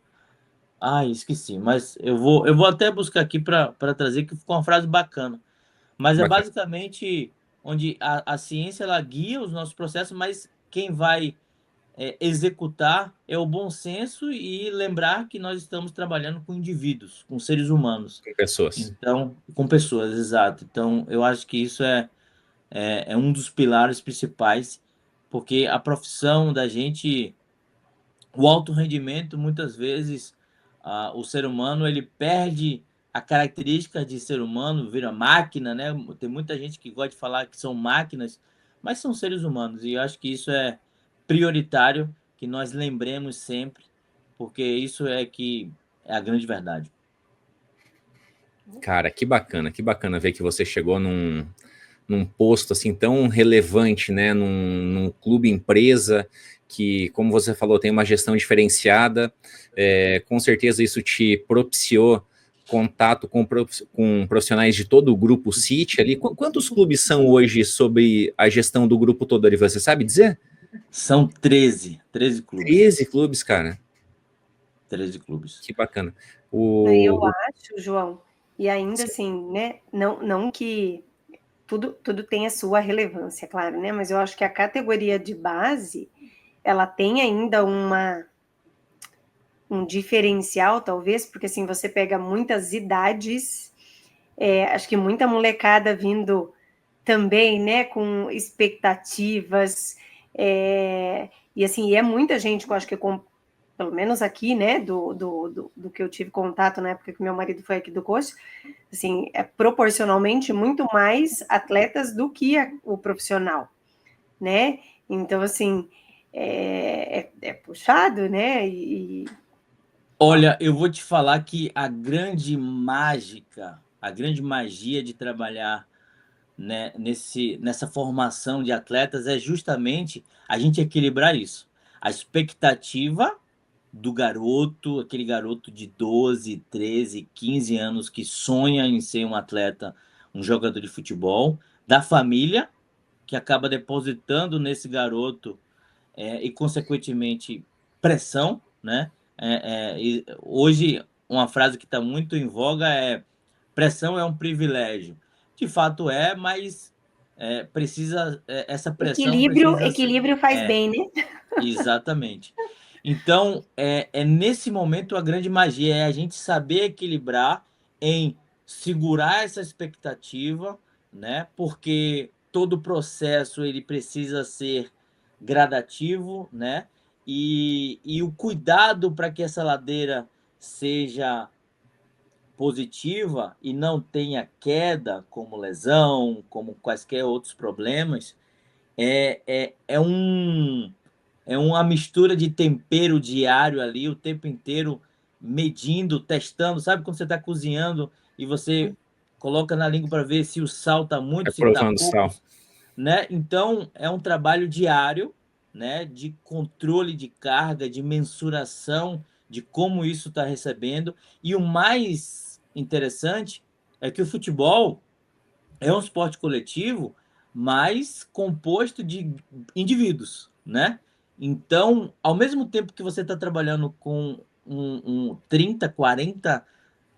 ai, esqueci, mas eu vou até buscar aqui para trazer, que ficou uma frase bacana, mas é Bacana. basicamente onde a ciência ela guia os nossos processos, mas quem vai executar é o bom senso e lembrar que nós estamos trabalhando com indivíduos, com seres humanos. Com pessoas. Então, com pessoas, exato. Então, eu acho que isso é um dos pilares principais, porque a profissão da gente, o alto rendimento, muitas vezes, o ser humano ele perde a característica de ser humano, vira máquina, né? Tem muita gente que gosta de falar que são máquinas, mas são seres humanos, e eu acho que isso é prioritário que nós lembremos sempre, porque isso é que é a grande verdade. Cara, que bacana ver que você chegou num posto assim tão relevante, né, num clube empresa que, como você falou, tem uma gestão diferenciada. Com certeza isso te propiciou contato com profissionais de todo o grupo City ali. Quantos clubes são hoje sob a gestão do grupo todo ali? Você sabe dizer? São 13 clubes. 13 clubes, cara. 13 clubes. Que bacana. Eu O... acho, João, e ainda assim, né? Não que tudo tem a sua relevância, claro, né? Mas eu acho que a categoria de base ela tem ainda um diferencial, talvez, porque assim você pega muitas idades, acho que muita molecada vindo também, né, com expectativas, e assim, é muita gente que eu acho que, pelo menos aqui, né, do que eu tive contato na época que meu marido foi aqui do Coxa, assim, é proporcionalmente muito mais atletas do que o profissional, né? Então, assim, é puxado, né? Olha, eu vou te falar que a grande mágica, a grande magia de trabalhar, né, nessa formação de atletas é justamente a gente equilibrar isso. A expectativa, do garoto, aquele garoto de 12, 13, 15 anos que sonha em ser um atleta, um jogador de futebol, da família, que acaba depositando nesse garoto e, consequentemente, pressão, né? Hoje, uma frase que está muito em voga é: pressão é um privilégio. De fato é, mas precisa essa pressão Equilíbrio, precisa equilíbrio faz bem, né? exatamente. Então, nesse momento a grande magia é a gente saber equilibrar em segurar essa expectativa, né? Porque todo processo ele precisa ser gradativo, né? E o cuidado para que essa ladeira seja positiva e não tenha queda, como lesão, como quaisquer outros problemas, é uma mistura de tempero diário ali, o tempo inteiro medindo, testando. Sabe quando você está cozinhando e você coloca na língua para ver se o sal está muito, se está Provando pouco, sal. né? Então, é um trabalho diário, né, de controle de carga, de mensuração de como isso está recebendo. E o mais interessante é que o futebol é um esporte coletivo, mas composto de indivíduos, né? Então, ao mesmo tempo que você está trabalhando com 30, 40,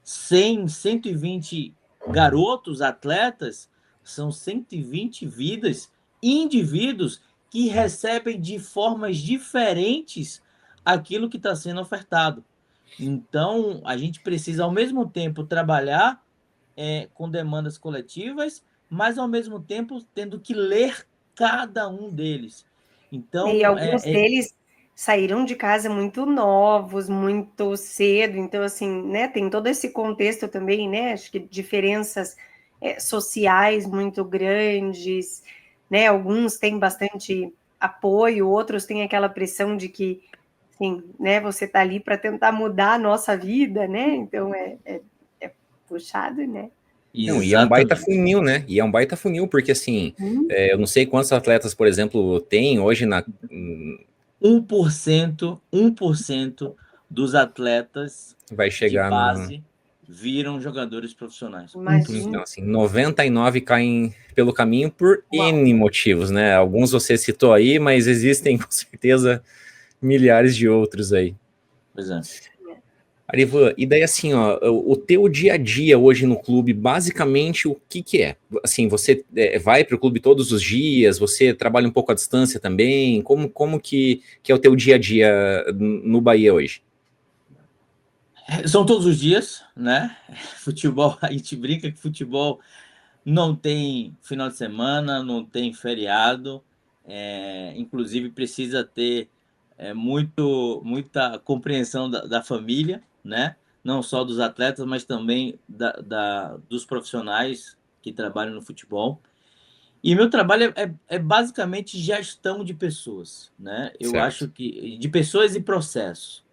100, 120 garotos, atletas, são 120 vidas, indivíduos que recebem de formas diferentes aquilo que está sendo ofertado. Então, a gente precisa, ao mesmo tempo, trabalhar com demandas coletivas, mas, ao mesmo tempo, tendo que ler cada um deles. E Então, alguns deles saíram de casa muito novos, muito cedo, então, assim, né, tem todo esse contexto também, né, acho que diferenças sociais muito grandes, né, alguns têm bastante apoio, outros têm aquela pressão de que, assim, né, você tá ali para tentar mudar a nossa vida, né, então é puxado, né. Não, e é um baita exatamente. funil, né? E é um baita funil, porque assim, eu não sei quantos atletas, por exemplo, tem hoje na. 1% dos atletas Vai de chegar no. base viram jogadores profissionais. Imagina. Então, assim, 99 caem pelo caminho por Uau. N motivos, né? Alguns você citou aí, mas existem com certeza milhares de outros aí. Pois é. Arivan, e daí assim, ó, o teu dia a dia hoje no clube, basicamente o que que é? Assim, você vai para o clube todos os dias, você trabalha um pouco à distância também, como que é o teu dia a dia no Bahia hoje? São todos os dias, né? Futebol, a gente brinca que futebol não tem final de semana, não tem feriado, inclusive precisa ter muita compreensão da família, né? Não só dos atletas, mas também dos profissionais que trabalham no futebol. E meu trabalho é basicamente gestão de pessoas, né? Eu Certo. acho que de pessoas e processos.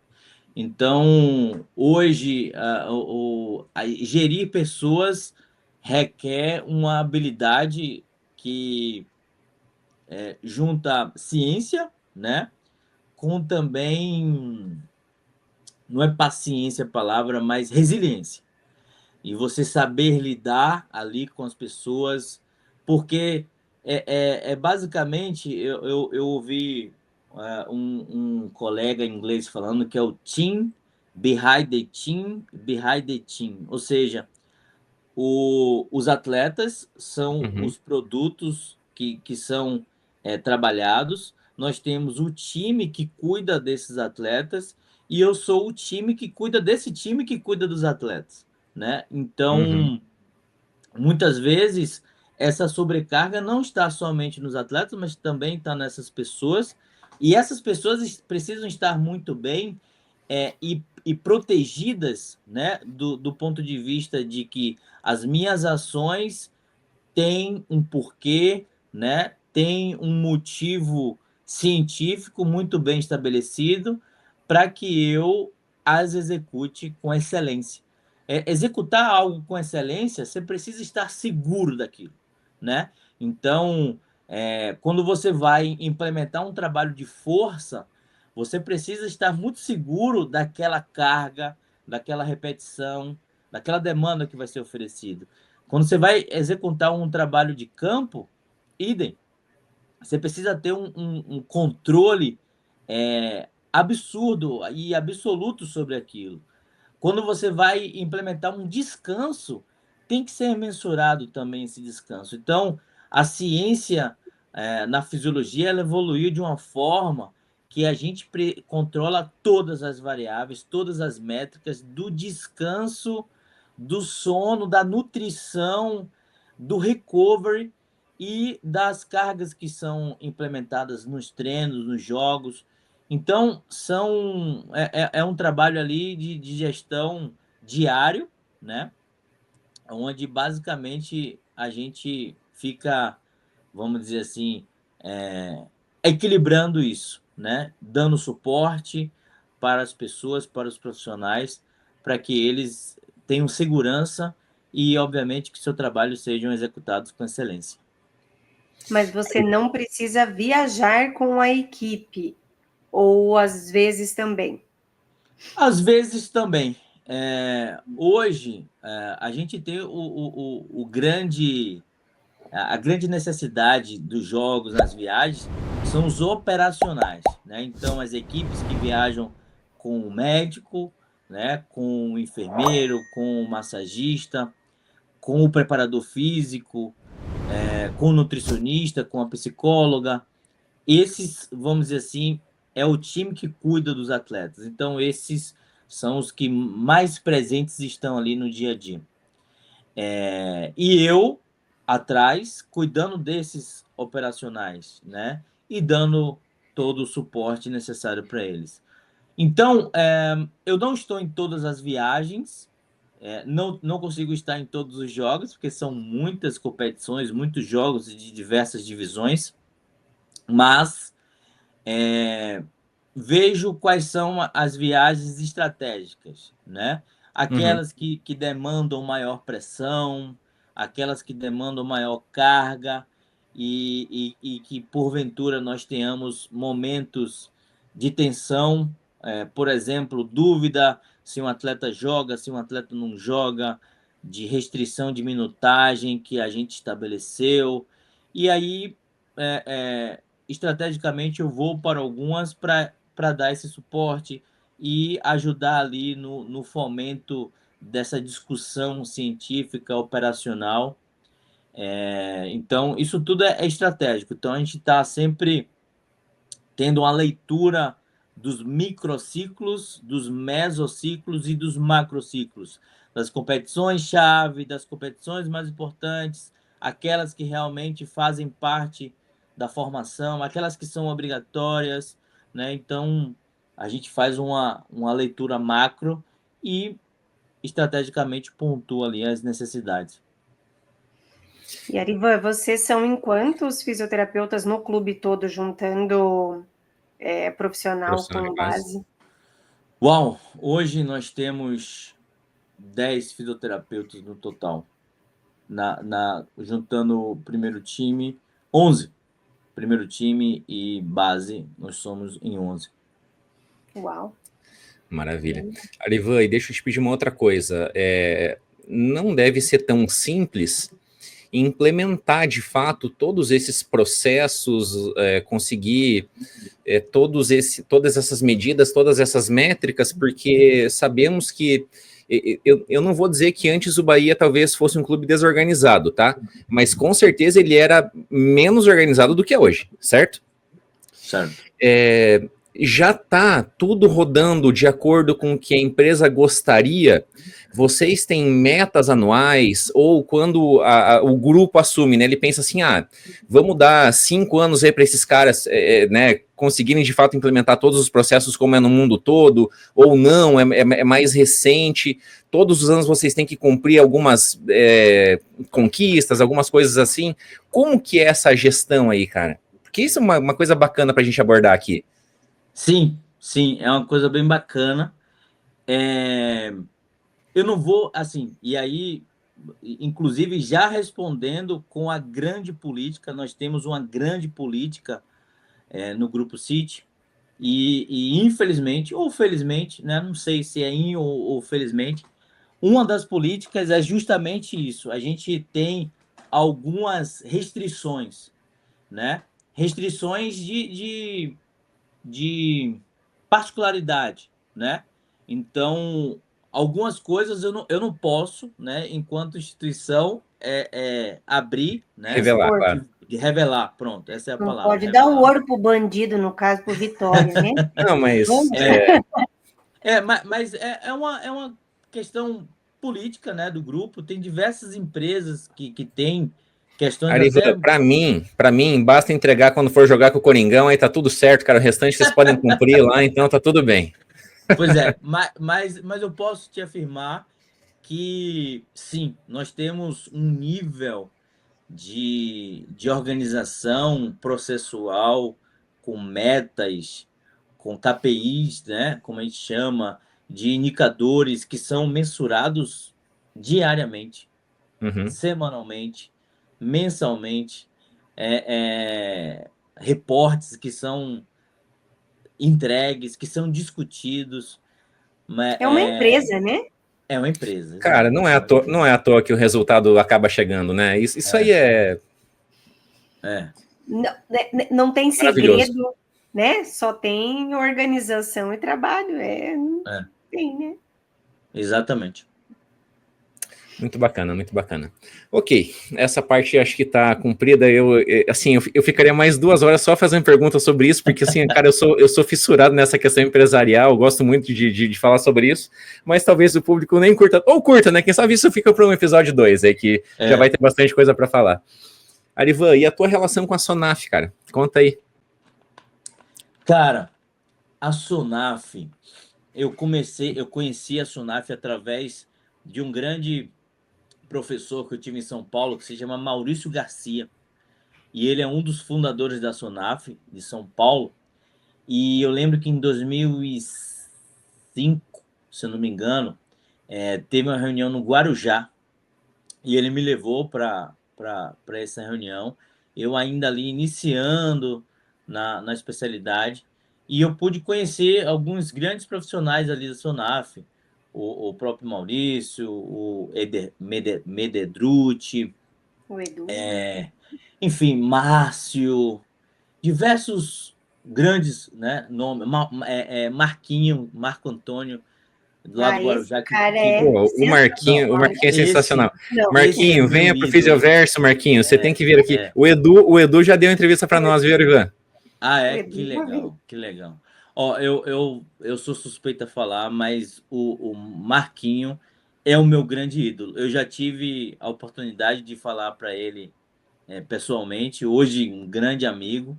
Então, hoje, gerir pessoas requer uma habilidade que junta ciência, né? Com também, não é paciência a palavra, mas resiliência. E você saber lidar ali com as pessoas, porque basicamente, eu ouvi um colega inglês falando que é o behind the team, ou seja, os atletas são Uhum. os produtos que são trabalhados, nós temos o time que cuida desses atletas e eu sou o time que cuida desse time que cuida dos atletas, né? Uhum. Então, muitas vezes essa sobrecarga não está somente nos atletas, mas também está nessas pessoas, e essas pessoas precisam estar muito bem e protegidas, né, do ponto de vista de que as minhas ações têm um porquê, né, tem um motivo científico muito bem estabelecido para que eu as execute com excelência. Executar algo com excelência, você precisa estar seguro daquilo, né? Então, quando você vai implementar um trabalho de força, Você precisa estar muito seguro daquela carga, daquela repetição, daquela demanda que vai ser oferecido. Quando você vai executar um trabalho de campo, idem. Você precisa ter um controle absurdo e absoluto sobre aquilo. Quando você vai implementar um descanso, tem que ser mensurado também esse descanso. Então, a ciência na fisiologia ela evoluiu de uma forma que a gente controla todas as variáveis, todas as métricas do descanso, do sono, da nutrição, do recovery e das cargas que são implementadas nos treinos, nos jogos. Então, é um trabalho ali de gestão diário, né? Onde basicamente a gente fica, vamos dizer assim, equilibrando isso, né? Dando suporte para as pessoas, para os profissionais, para que eles tenham segurança e, obviamente, que seu trabalho sejam executados com excelência. Mas você não precisa viajar com a equipe, ou às vezes também. Às vezes também. Hoje, a gente tem a grande necessidade dos jogos nas viagens são os operacionais, né? Então, as equipes que viajam com o médico, né? Com o enfermeiro, com o massagista, com o preparador físico, com o nutricionista, com a psicóloga. Esses, vamos dizer assim, é o time que cuida dos atletas. Então, esses são os que mais presentes estão ali no dia a dia. E eu, atrás, cuidando desses operacionais, né? E dando todo o suporte necessário para eles. Então, eu não estou em todas as viagens, não consigo estar em todos os jogos, porque são muitas competições, muitos jogos de diversas divisões, mas vejo quais são as viagens estratégicas, né? Aquelas que demandam maior pressão, aquelas que demandam maior carga e que, porventura, nós tenhamos momentos de tensão, por exemplo, dúvida se um atleta joga, se um atleta não joga, de restrição de minutagem que a gente estabeleceu. E aí, estrategicamente, eu vou para algumas para dar esse suporte e ajudar ali no fomento dessa discussão científica operacional. Então, isso tudo é estratégico. Então, a gente está sempre tendo uma leitura dos microciclos, dos mesociclos e dos macrociclos, das competições-chave, das competições mais importantes, aquelas que realmente fazem parte da formação, aquelas que são obrigatórias, né? Então, a gente faz uma leitura macro e estrategicamente pontua ali as necessidades. E Arivan, vocês são em quantos fisioterapeutas no clube todo, juntando profissional com base? Uau! Hoje nós temos 10 fisioterapeutas no total. Juntando o primeiro time, 11. Primeiro time e base, nós somos em 11. Uau! Maravilha. Arivan, e deixa eu te pedir uma outra coisa. Não deve ser tão simples implementar de fato todos esses processos, conseguir todas essas medidas, todas essas métricas, porque sabemos que eu não vou dizer que antes o Bahia talvez fosse um clube desorganizado, tá? Mas com certeza ele era menos organizado do que é hoje, certo? Certo. Já está tudo rodando de acordo com o que a empresa gostaria? Vocês têm metas anuais? Ou quando o grupo assume, né, ele pensa assim, vamos dar 5 anos aí para esses caras né, conseguirem de fato implementar todos os processos como é no mundo todo, ou não, é mais recente, todos os anos vocês têm que cumprir algumas conquistas, algumas coisas assim. Como que é essa gestão aí, cara? Porque isso é uma coisa bacana para a gente abordar aqui. Sim, é uma coisa bem bacana. Eu não vou, assim, e aí, inclusive, já respondendo com a grande política, nós temos uma grande política no Grupo City, E infelizmente, ou felizmente, né? Não sei se é ou felizmente, uma das políticas é justamente isso. A gente tem algumas restrições, né? Restrições de particularidade, né? Então, algumas coisas eu não posso, né, enquanto instituição, abrir, né, Revelar, Expor. claro. de revelar, pronto, essa é a Não palavra, pode dar o revelar. ouro pro bandido, no caso, pro Vitória, né? Não, mas Vamos- Mas é uma questão política, né, do grupo. Tem diversas empresas que têm questões Arivan, até. pra mim, basta entregar quando for jogar com o Coringão, aí tá tudo certo, cara. O restante vocês podem cumprir lá, então tá tudo bem. Pois é, mas eu posso te afirmar que sim, nós temos um nível de organização processual com metas, com KPIs, né, como a gente chama, de indicadores que são mensurados diariamente, Uhum. semanalmente, mensalmente, reportes que são entregues, que são discutidos. É uma empresa, né? É uma empresa, Cara, exato. É uma não é empresa. à toa que o resultado acaba chegando, né? Isso aí é É, Não, não tem maravilhoso. segredo, né? Só tem organização e trabalho. é, Tem, né? exatamente. Muito bacana, muito bacana. Ok, essa parte acho que tá cumprida. Eu ficaria mais 2 horas só fazendo perguntas sobre isso, porque assim, cara, eu sou fissurado nessa questão empresarial, eu gosto muito de falar sobre isso, mas talvez o público nem curta, ou curta, né? Quem sabe isso fica para um episódio 2 aí, que já vai É, ter bastante coisa para falar. Arivan, e a tua relação com a Sonaf, cara? Conta aí. cara, a Sonaf, eu conheci a Sonaf através de um grande professor que eu tive em São Paulo, que se chama Maurício Garcia, e ele é um dos fundadores da Sonaf de São Paulo. E eu lembro que em 2005, se eu não me engano, teve uma reunião no Guarujá, e ele me levou para essa reunião, eu ainda ali iniciando na especialidade, e eu pude conhecer alguns grandes profissionais ali da Sonaf, o próprio Maurício, o Mededrucci, O Edu. enfim, Márcio, diversos grandes, né, nomes, Marquinho, Marco Antônio, do lado do Esse Guarujá, cara que é Pô, o não, Marquinho, o Marquinho é sensacional. Não, esse é Marquinho, meu venha pro ídolo. Fisioverso, Marquinho. Você tem que vir aqui. É. O Edu já deu entrevista para nós, viu, Arivan? Ah, o Que Edu já vi. legal, que legal. Ó, eu sou suspeita a falar, mas o Marquinho é o meu grande ídolo. Eu já tive a oportunidade de falar para ele pessoalmente, hoje um grande amigo,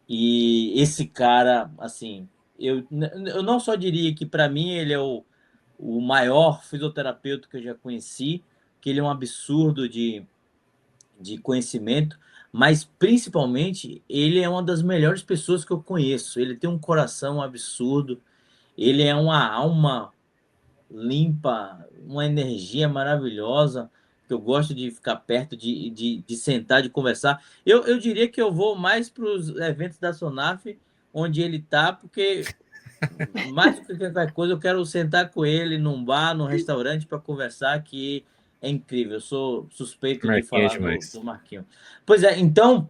e esse cara, assim, eu não só diria que para mim ele é o maior fisioterapeuta que eu já conheci, que ele é um absurdo de conhecimento, mas principalmente ele é uma das melhores pessoas que eu conheço. Ele tem um coração absurdo, ele é uma alma limpa, uma energia maravilhosa, que eu gosto de ficar perto, de sentar, de conversar. Eu diria que eu vou mais para os eventos da Sonaf, onde ele está, porque mais do que qualquer coisa, eu quero sentar com ele num bar, num restaurante para conversar, que é incrível. Eu sou suspeito de Marquinho é falar do demais. Marquinhos. Pois é, então,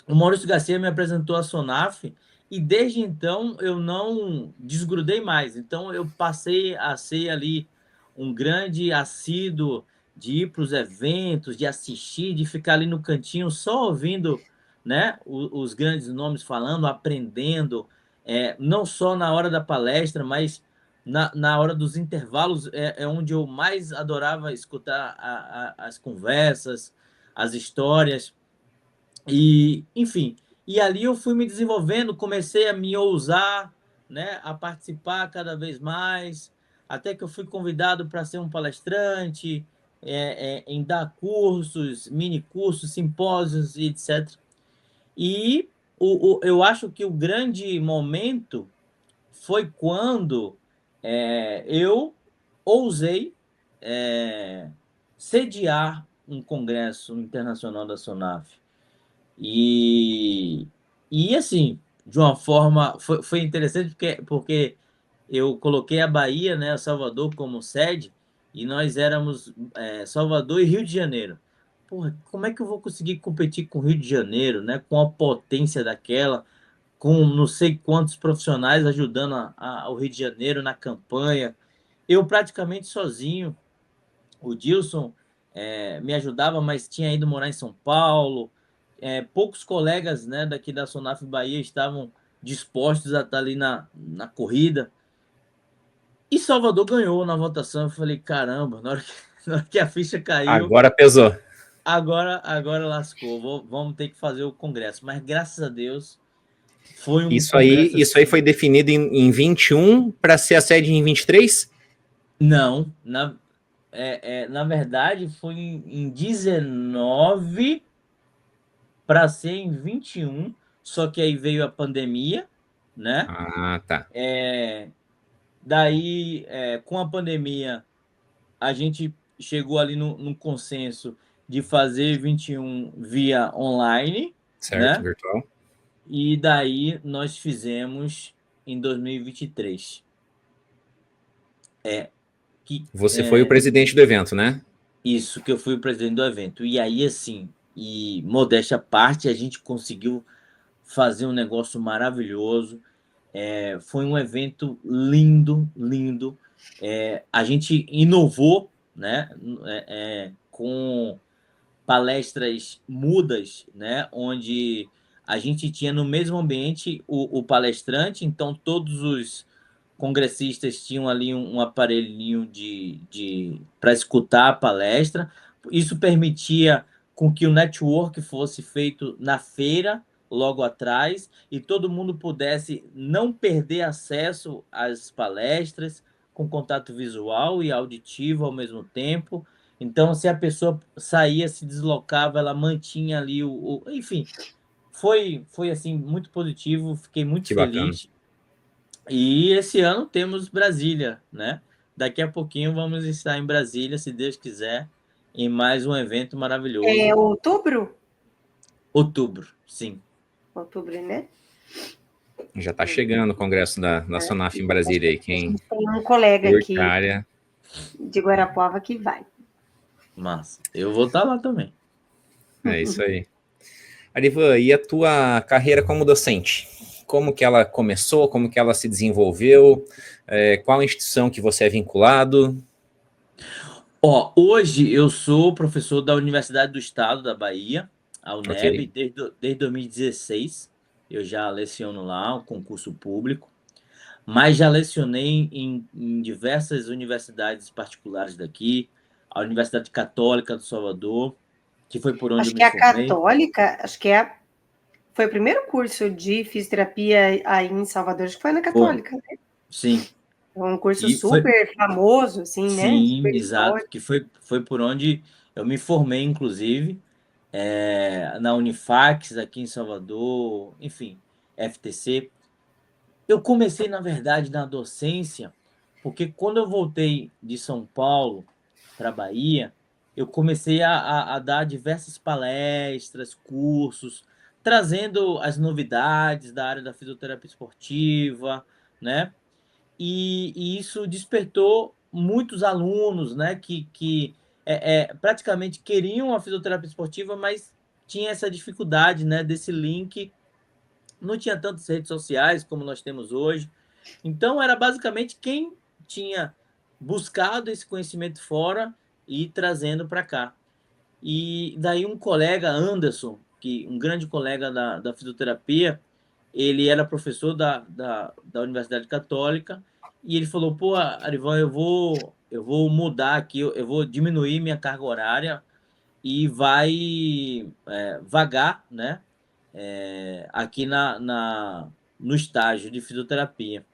o Maurício Garcia me apresentou a Sonaf e desde então eu não desgrudei mais. Então, eu passei a ser ali um grande assíduo de ir para os eventos, de assistir, de ficar ali no cantinho só ouvindo, né, os grandes nomes falando, aprendendo, não só na hora da palestra, mas na hora dos intervalos é onde eu mais adorava escutar as conversas, as histórias. E, enfim, e ali eu fui me desenvolvendo, comecei a me ousar, né, a participar cada vez mais, até que eu fui convidado para ser um palestrante, em dar cursos, mini cursos, simpósios e etc. E eu acho que o grande momento foi quando eu ousei é, sediar um congresso internacional da Sonaf. E assim, de uma forma... Foi interessante porque eu coloquei a Bahia, né, Salvador, como sede, e nós éramos Salvador e Rio de Janeiro. Porra, como é que eu vou conseguir competir com o Rio de Janeiro, né, com a potência daquela, com não sei quantos profissionais ajudando o Rio de Janeiro na campanha? Eu praticamente sozinho. O Dilson me ajudava, mas tinha ido morar em São Paulo. Poucos colegas, né, daqui da Sonaf Bahia estavam dispostos a estar ali na corrida. E Salvador ganhou na votação. Eu falei, caramba, na hora que a ficha caiu, Agora pesou. agora lascou. Vamos ter que fazer o congresso. Mas graças a Deus foi um Isso aí, congresso isso aí assim. foi definido em 21 para ser a sede em 23? Não, na verdade foi em 19 para ser em 21, só que aí veio a pandemia, né? Ah, tá. Daí, com a pandemia, a gente chegou ali num consenso de fazer 21 via online, Certo, né? virtual. E daí nós fizemos em 2023. Que, Você foi o presidente do evento, né? isso, que eu fui o presidente do evento. E aí, assim, modéstia à parte, a gente conseguiu fazer um negócio maravilhoso. Foi um evento lindo, lindo. A gente inovou, né, com palestras mudas, né, onde a gente tinha no mesmo ambiente o palestrante, então todos os congressistas tinham ali um aparelhinho para escutar a palestra. Isso permitia com que o network fosse feito na feira, logo atrás, e todo mundo pudesse não perder acesso às palestras, com contato visual e auditivo ao mesmo tempo. Então, se a pessoa saía, se deslocava, ela mantinha ali enfim, foi assim muito positivo, fiquei muito Que bacana. feliz. E esse ano temos Brasília, né? Daqui a pouquinho vamos estar em Brasília, se Deus quiser, em mais um evento É maravilhoso. outubro? Outubro, sim. Outubro, né? Já está chegando o congresso da Sonaf em Brasília aí. A Quem gente tem um colega curte a aqui área. de Guarapuava que vai. Massa. Eu vou estar lá também. É isso aí. Arivan, e a tua carreira como docente? Como que ela começou? Como que ela se desenvolveu? Qual instituição que você é vinculado? Hoje eu sou professor da Universidade do Estado da Bahia, a Ok. UNEB, desde 2016. Eu já leciono lá, um concurso público, mas já lecionei em diversas universidades particulares daqui, a Universidade Católica do Salvador, que foi por onde eu Acho me que a formei. Católica, foi o primeiro curso de fisioterapia aí em Salvador, acho que foi na Foi, Católica, né? sim. É um curso E foi, super famoso, assim, né? sim, Super exato, histórico. que foi por onde eu me formei, inclusive. Na Unifax, aqui em Salvador, enfim, FTC. Eu comecei, na verdade, na docência, porque quando eu voltei de São Paulo para Bahia, eu comecei a dar diversas palestras, cursos, trazendo as novidades da área da fisioterapia esportiva, né? E isso despertou muitos alunos, né, que praticamente queriam a fisioterapia esportiva, mas tinha essa dificuldade, né, desse link. Não tinha tantas redes sociais como nós temos hoje. Então, era basicamente quem tinha buscado esse conhecimento fora e trazendo para cá. E daí um colega, Anderson, um grande colega da fisioterapia, ele era professor da Universidade Católica, e ele falou, pô, Arivan, eu vou mudar aqui, eu vou diminuir minha carga horária e vai vagar, né, aqui no estágio de fisioterapia.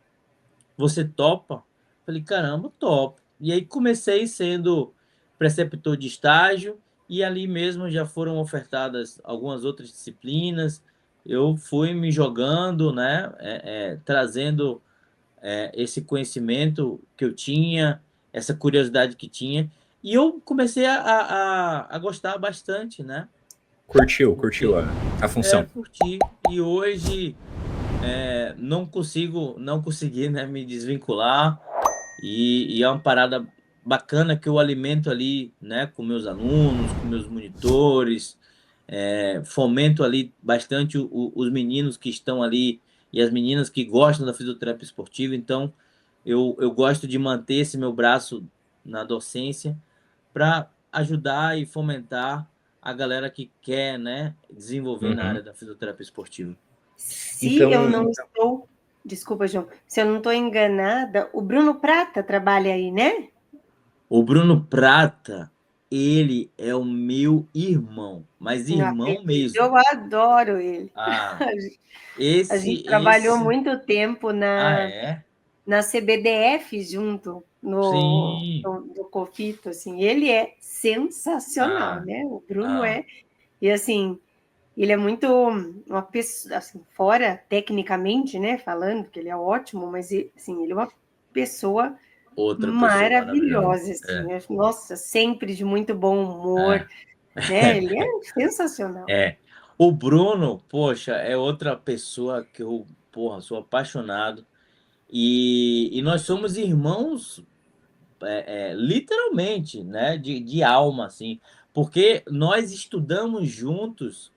Você topa? Falei, caramba, topo. E aí comecei sendo preceptor de estágio e ali mesmo já foram ofertadas algumas outras disciplinas. Eu fui me jogando, né, trazendo esse conhecimento que eu tinha, essa curiosidade que tinha. E eu comecei a gostar bastante, né? Curtiu Porque a função. curti. E hoje não consegui, né, me desvincular, e é uma parada bacana que eu alimento ali, né, com meus alunos, com meus monitores, fomento ali bastante os meninos que estão ali e as meninas que gostam da fisioterapia esportiva. Então eu gosto de manter esse meu braço na docência para ajudar e fomentar a galera que quer, né, desenvolver na área Uhum. da fisioterapia esportiva. Se eu Então, não estou, desculpa, João, se eu não estou enganada, o Bruno Prata trabalha aí, né? O Bruno Prata, ele é o meu irmão, mas Não irmão acredito, mesmo. eu adoro ele. Ah, A gente esse, trabalhou esse. muito tempo Ah, é? na CBDF junto, Sim. no COFITO, assim, ele é sensacional, Ah, né? O Bruno ah, é, e assim, ele é muito uma pessoa, assim, fora tecnicamente, né, falando que ele é ótimo, mas assim, ele é uma pessoa outra pessoa maravilhosa. maravilhosa, assim, né? Nossa, sempre de muito bom humor, É, né? Ele é sensacional. é. O Bruno, poxa, é outra pessoa que eu, porra, sou apaixonado. E nós somos irmãos, literalmente, né? De alma, assim. Porque nós estudamos juntos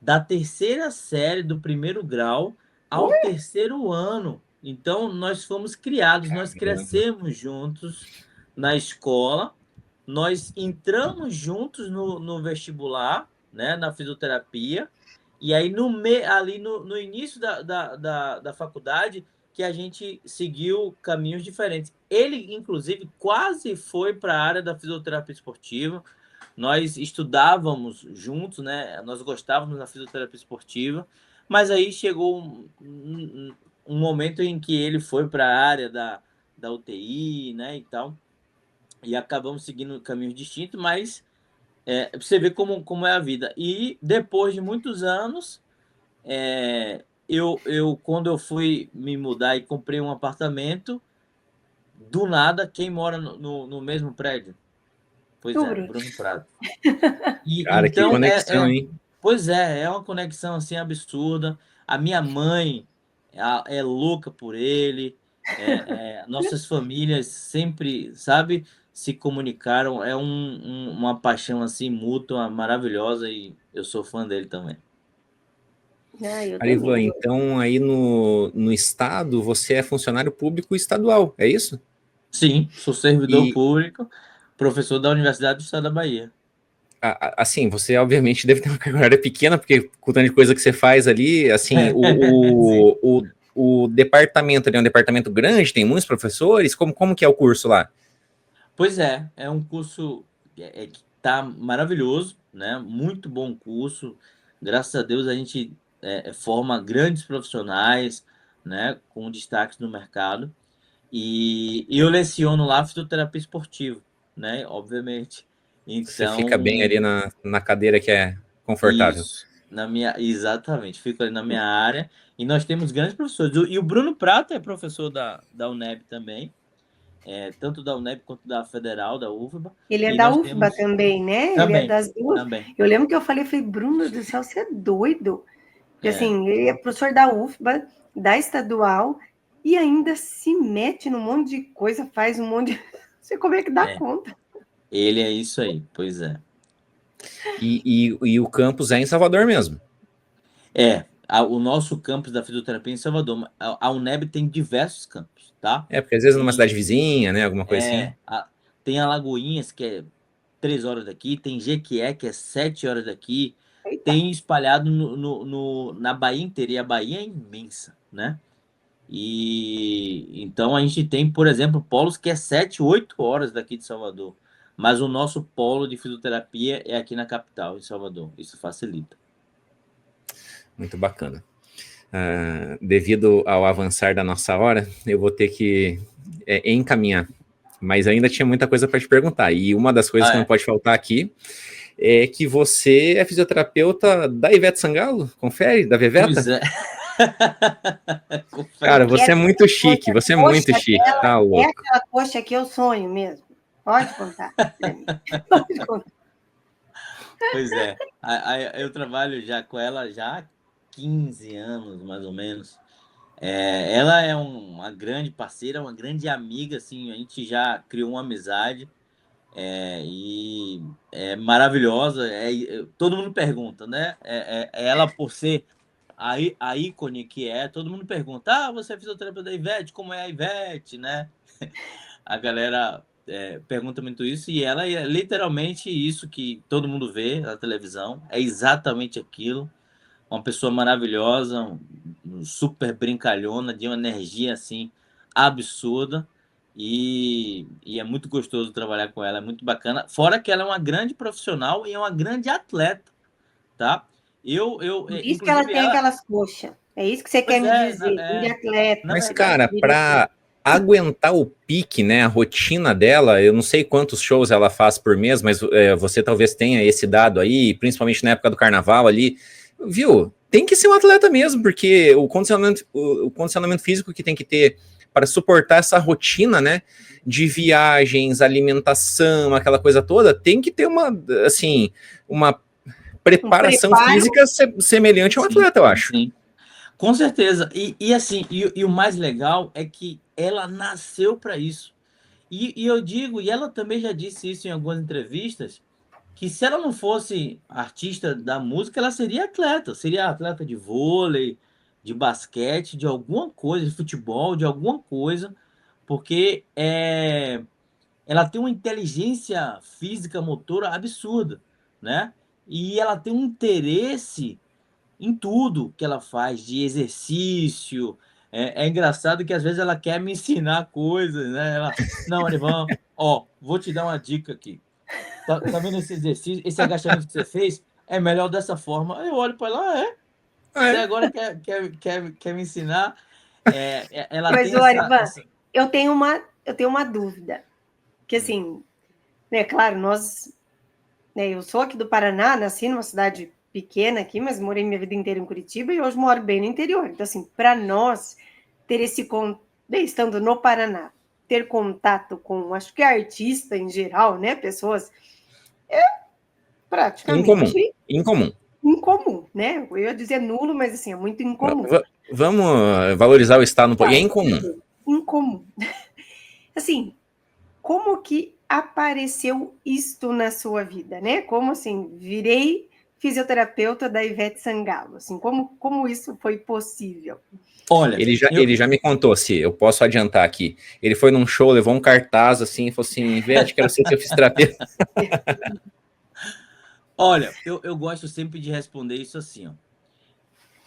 da terceira série do primeiro grau ao Oi? terceiro ano. Então, nós fomos criados, nós caramba. crescemos juntos na escola, nós entramos juntos no vestibular, né, na fisioterapia, e aí ali no início da faculdade, que a gente seguiu caminhos diferentes. Ele, inclusive, quase foi para a área da fisioterapia esportiva. Nós estudávamos juntos, né? Nós gostávamos da fisioterapia esportiva, mas aí chegou um momento em que ele foi para a área da UTI, né? E tal, e acabamos seguindo caminhos distintos, mas você vê como é a vida. E depois de muitos anos, quando eu fui me mudar e comprei um apartamento, do nada, quem mora no mesmo prédio? Pois O é, Bruno. Bruno Prado. E Cara, que então conexão, hein? pois é uma conexão assim absurda. A minha mãe é louca por ele. Nossas famílias sempre, sabe, se comunicaram. É uma paixão assim mútua, maravilhosa, e eu sou fã dele também. Ah, eu Arivan, também. então aí no estado você é funcionário público estadual, é isso? Sim, sou servidor E público, professor da Universidade do Estado da Bahia. assim, você obviamente deve ter uma carga horária pequena, porque com o tanto de coisa que você faz ali, assim, o departamento ali é um departamento grande, tem muitos professores, como que é o curso lá? Pois é um curso que tá maravilhoso, né? Muito bom curso. Graças a Deus a gente forma grandes profissionais, né? Com destaques no mercado. E eu leciono lá fisioterapia esportiva, né? Obviamente. Você fica bem Então, ali na cadeira que é confortável. isso. Exatamente, fico ali na minha área. E nós temos grandes professores. E o Bruno Prata é professor da UNEB também, tanto da UNEB quanto da Federal, da UFBA. Ele é E da nós UFBA temos também, né? Ele é também, das duas. também. Eu lembro que eu falei, Bruno do céu, você é doido. Porque É, assim, ele é professor da UFBA, da estadual, e ainda se mete num monte de coisa, faz um monte de. Não sei como é que dá é. conta. Ele é isso aí, pois é. E o campus é em Salvador mesmo. O nosso campus da fisioterapia é em Salvador. A UNEB tem diversos campos, tá? É, porque às vezes numa Tem, cidade vizinha, né, alguma coisa assim. é, a, tem Alagoinhas, que é 3 horas daqui, tem Jequié, que é 7 horas daqui, Eita. tem espalhado na Bahia inteira, e a Bahia é imensa, né? E então a gente tem, por exemplo, polos que é 7, 8 horas daqui de Salvador. Mas o nosso polo de fisioterapia é aqui na capital, em Salvador. Isso facilita. Muito bacana. Devido ao avançar da nossa hora, eu vou ter que encaminhar. Mas ainda tinha muita coisa para te perguntar. E uma das coisas Ah, que não é? pode faltar aqui é que você é fisioterapeuta da Ivete Sangalo, confere? Da Pois Veveta? é. Cara, E você é essa muito chique, você é muito coxa chique, dela, tá é louco. aquela coxa que eu sonho mesmo. Pode contar para mim. Pode contar. Pois é. Eu trabalho já com ela já há 15 anos, mais ou menos. Ela é uma grande parceira, uma grande amiga, assim, a gente já criou uma amizade e é maravilhosa. Todo mundo pergunta, né? Ela, por ser a ícone que é, todo mundo pergunta: ah, você é fisioterapeuta da Ivete, como é a Ivete, né? A galera pergunta muito isso, e ela é literalmente isso que todo mundo vê na televisão, é exatamente aquilo. Uma pessoa maravilhosa, super brincalhona, de uma energia assim absurda. E é muito gostoso trabalhar com ela, é muito bacana. Fora que ela é uma grande profissional e é uma grande atleta, tá? Por isso que ela Inclusive, tem ela. aquelas coxas. É isso que você quer Pois me é, dizer, de na atleta. Mas, verdade. cara, para aguentar o pique, né, a rotina dela, eu não sei quantos shows ela faz por mês, mas você talvez tenha esse dado aí, principalmente na época do carnaval ali, viu? Tem que ser um atleta mesmo, porque o condicionamento físico que tem que ter para suportar essa rotina, né, de viagens, alimentação, aquela coisa toda, tem que ter assim, uma Um preparação preparo. física semelhante a um Sim, atleta, eu acho. sim. Com certeza. E o mais legal é que ela nasceu para isso. E eu digo, e ela também já disse isso em algumas entrevistas, que se ela não fosse artista da música, ela seria atleta de vôlei, de basquete, de alguma coisa, de futebol, de alguma coisa, porque ela tem uma inteligência física motora absurda, né? E ela tem um interesse em tudo que ela faz, de exercício. É engraçado que às vezes ela quer me ensinar coisas, né? Não, Anivan, ó, vou te dar uma dica aqui. Tá vendo esse exercício, esse agachamento que você fez? É melhor dessa forma. Aí eu olho para ela, você É. agora quer me ensinar? Ela Mas, tem olha, essa, Ivan, essa. eu tenho uma dúvida. Que Hum. assim, né, claro, eu sou aqui do Paraná, nasci numa cidade pequena aqui, mas morei minha vida inteira em Curitiba e hoje moro bem no interior. Então, assim, para nós ter estando no Paraná, ter contato com, acho que artista em geral, né, pessoas Incomum, praticamente incomum. incomum, né? Eu ia dizer nulo, mas assim, é muito incomum. Vamos valorizar o Estado no. E é Não, incomum. incomum. Assim, como que apareceu isto na sua vida, né? Como assim, virei fisioterapeuta da Ivete Sangalo, assim, como isso foi possível? Olha, Ele já me contou, se eu posso adiantar aqui. Ele foi num show, levou um cartaz assim, e falou assim: Ivete, quero ser seu fisioterapeuta. eu gosto sempre de responder isso assim, ó.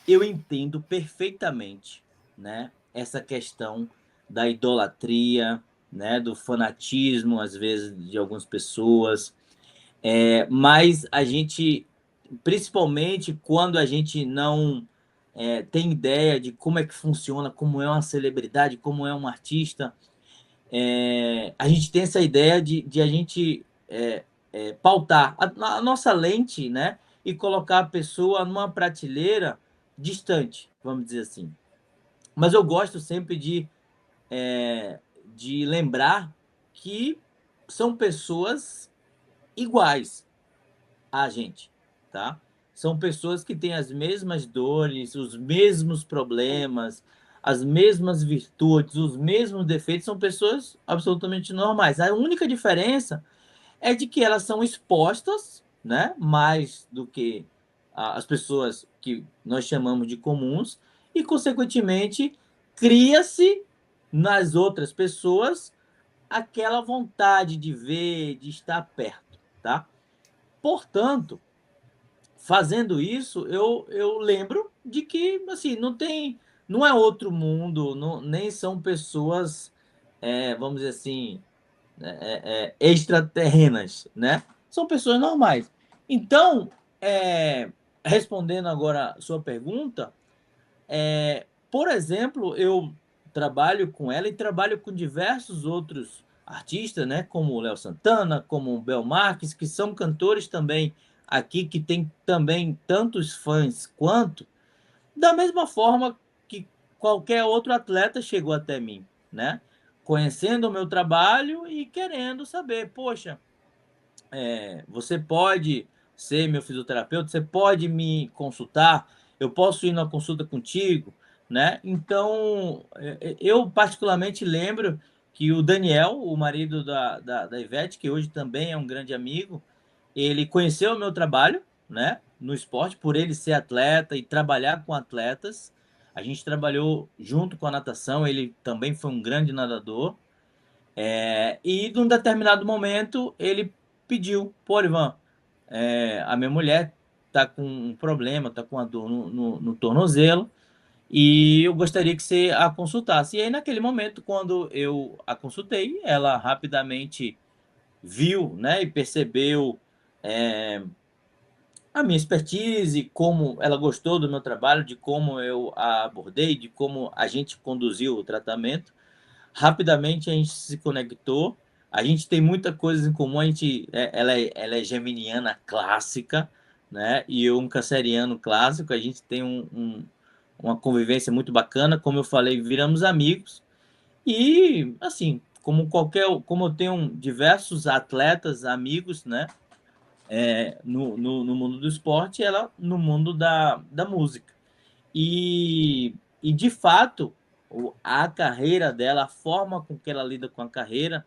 Eu entendo perfeitamente, né, essa questão da idolatria, né, do fanatismo, às vezes, de algumas pessoas. Mas a gente, principalmente quando a gente não tem ideia de como é que funciona, como é uma celebridade, como é um artista, a gente tem essa ideia de a gente pautar a nossa lente, né, e colocar a pessoa numa prateleira distante, vamos dizer assim. Mas eu gosto sempre de lembrar que são pessoas iguais a gente, tá? São pessoas que têm as mesmas dores, os mesmos problemas, as mesmas virtudes, os mesmos defeitos, são pessoas absolutamente normais. A única diferença é de que elas são expostas, né, mais do que as pessoas que nós chamamos de comuns, e, consequentemente, cria-se nas outras pessoas aquela vontade de ver, de estar perto, tá? Portanto, fazendo isso, eu lembro de que, assim, não é outro mundo, não, nem são pessoas, vamos dizer assim, extraterrenas, né? São pessoas normais. Então, respondendo agora a sua pergunta, por exemplo, eu trabalho com ela e trabalho com diversos outros artistas, né? Como o Léo Santana, como o Bel Marques, que são cantores também aqui, que tem também tantos fãs quanto, da mesma forma que qualquer outro atleta chegou até mim, né? Conhecendo o meu trabalho e querendo saber, poxa, você pode ser meu fisioterapeuta, você pode me consultar, eu posso ir na consulta contigo, né? Então, eu particularmente lembro que o Daniel, o marido da Ivete, que hoje também é um grande amigo, ele conheceu o meu trabalho, né, no esporte, por ele ser atleta e trabalhar com atletas. A gente trabalhou junto com a natação, ele também foi um grande nadador. E num determinado momento ele pediu, pô, Ivan, a minha mulher tá com um problema, tá com uma dor no tornozelo, e eu gostaria que você a consultasse. E aí, naquele momento, quando eu a consultei, ela rapidamente viu, né, e percebeu a minha expertise, como ela gostou do meu trabalho, de como eu a abordei, de como a gente conduziu o tratamento. Rapidamente a gente se conectou. A gente tem muita coisa em comum. Ela é geminiana clássica, né? E eu um canceriano clássico. A gente tem uma convivência muito bacana. Como eu falei, viramos amigos. E assim, como eu tenho diversos atletas, amigos, né? No mundo do esporte, ela no mundo da música. E de fato, a carreira dela, a forma com que ela lida com a carreira,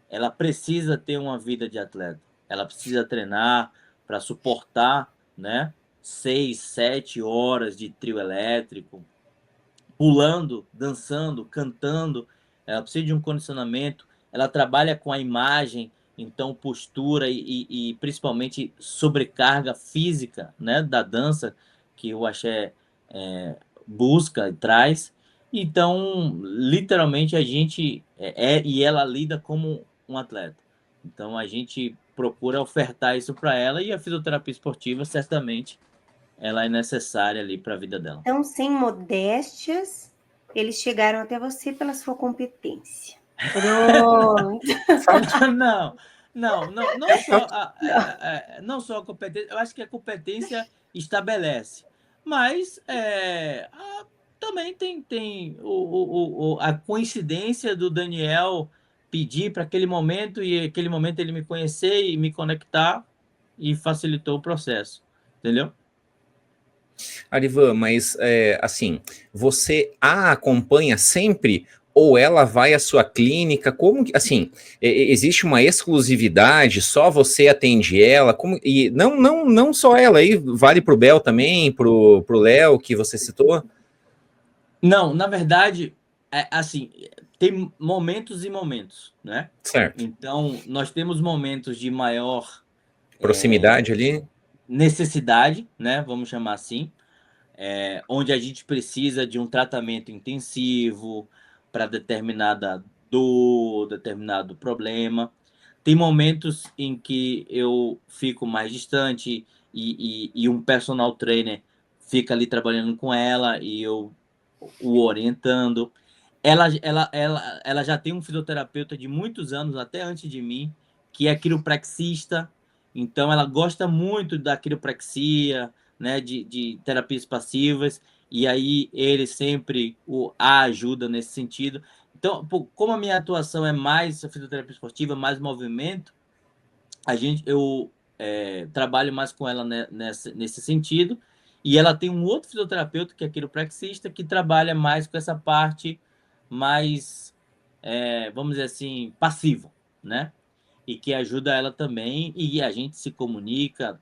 ela precisa ter uma vida de atleta. Ela precisa treinar para suportar, né, 6, 7 horas de trio elétrico, pulando, dançando, cantando. Ela precisa de um condicionamento. Ela trabalha com a imagem, então postura e principalmente sobrecarga física, né, da dança que o axé busca e traz. Então, literalmente a gente e ela lida como um atleta. Então a gente procura ofertar isso para ela, e a fisioterapia esportiva certamente ela é necessária ali para a vida dela. Então, sem modéstias, eles chegaram até você pela sua competência. Pronto. Não, não só a competência. Eu acho que a competência estabelece, mas também tem a coincidência do Daniel pedir para aquele momento, e aquele momento ele me conhecer e me conectar, e facilitou o processo, entendeu? Arivan, mas assim, você a acompanha sempre ou ela vai à sua clínica? Como que, assim, existe uma exclusividade, só você atende ela? E não só ela, aí vale pro Bel também, pro Léo que você citou? Não, na verdade, assim, tem momentos e momentos, né? Certo. Então, nós temos momentos de maior Proximidade ali? necessidade, né? Vamos chamar assim, onde a gente precisa de um tratamento intensivo para determinada dor, determinado problema. Tem momentos em que eu fico mais distante e um personal trainer fica ali trabalhando com ela e eu o orientando. Ela já tem um fisioterapeuta de muitos anos, até antes de mim, que é quiropraxista. Então, ela gosta muito da quiropraxia, né, de terapias passivas, e aí ele sempre a ajuda nesse sentido. Então, como a minha atuação é mais fisioterapia esportiva, mais movimento, eu trabalho mais com ela nesse sentido, e ela tem um outro fisioterapeuta, que é quiropraxista, que trabalha mais com essa parte mais, vamos dizer assim, passiva, né? E que ajuda ela também, e a gente se comunica,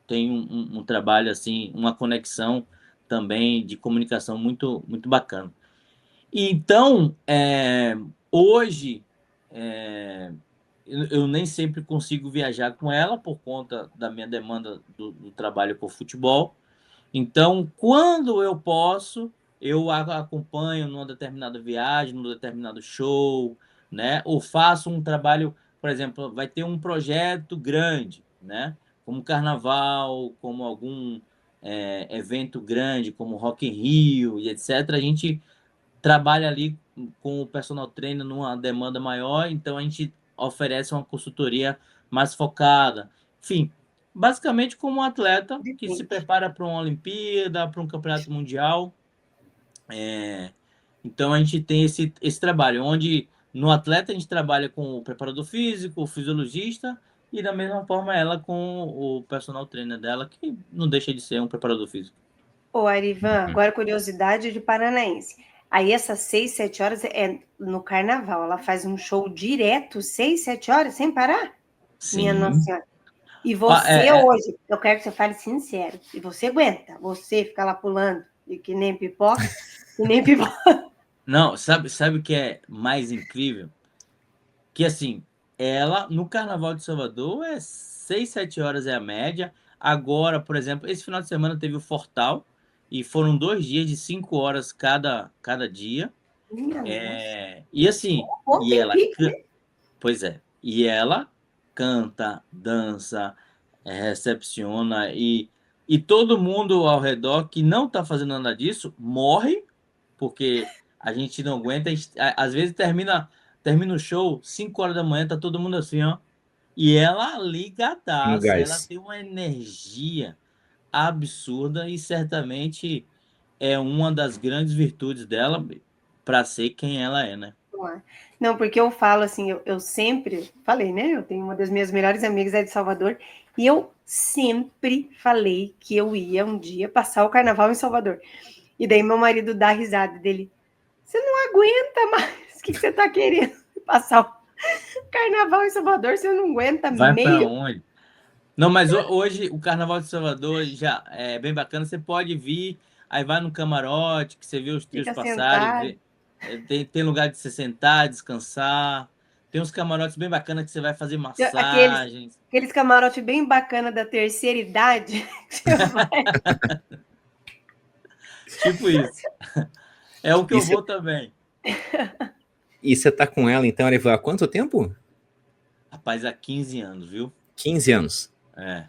tem um trabalho assim, uma conexão também de comunicação muito, muito bacana. E então, hoje, eu nem sempre consigo viajar com ela por conta da minha demanda do trabalho com futebol. Então, quando eu posso, eu a acompanho numa determinada viagem, num determinado show, né? Ou faço um trabalho, por exemplo, vai ter um projeto grande, né? Como carnaval, como algum evento grande, como Rock in Rio e etc. A gente trabalha ali com o personal trainer numa demanda maior, então a gente oferece uma consultoria mais focada. Enfim, basicamente como um atleta que se prepara para uma Olimpíada, para um campeonato mundial. Então a gente tem esse trabalho, onde no atleta a gente trabalha com o preparador físico, o fisiologista, e da mesma forma ela com o personal trainer dela, que não deixa de ser um preparador físico. Ô, Arivan, agora curiosidade de paranaense. Aí essas 6, 7 horas é no carnaval. Ela faz um show direto, 6, 7 horas, sem parar? Minha Nossa Sim. Senhora. E Ah, você hoje, eu quero que você fale sincero, e você aguenta, você fica lá pulando, e que nem pipoca, que nem pipoca. Não, sabe o que é mais incrível? Que assim, ela no Carnaval de Salvador é 6, 7 horas é a média. Agora, por exemplo, esse final de semana teve o Fortal e foram 2 dias de 5 horas cada dia. Minha nossa. E assim, e Ontem ela, pique, né? pois é, e ela canta, dança, recepciona e todo mundo ao redor que não tá fazendo nada disso morre porque a gente não aguenta. Às vezes termina o show, 5 horas da manhã, tá todo mundo assim, ó. E ela No ligadaça, ela gás. tem uma energia absurda e certamente é uma das grandes virtudes dela para ser quem ela é, né? Não, porque eu falo assim, eu sempre falei, né? Eu tenho uma das minhas melhores amigas é de Salvador, e eu sempre falei que eu ia um dia passar o carnaval em Salvador. E daí meu marido dá risada dele. Você não aguenta mais. O que você tá querendo? Passar o carnaval em Salvador, você não aguenta Vai para meio. onde? Não, mas hoje o Carnaval de Salvador já é bem bacana. Você pode vir, aí vai no camarote, que você vê os trios Fica passarem, sentado. tem lugar de se sentar, descansar. Tem uns camarotes bem bacanas que você vai fazer Aqueles, massagens. aqueles camarotes bem bacana da terceira idade. Você vai. Tipo isso. É o que E eu você vou também. tá com ela, então, Arivan, há quanto tempo? Rapaz, há 15 anos, viu? 15 anos. É,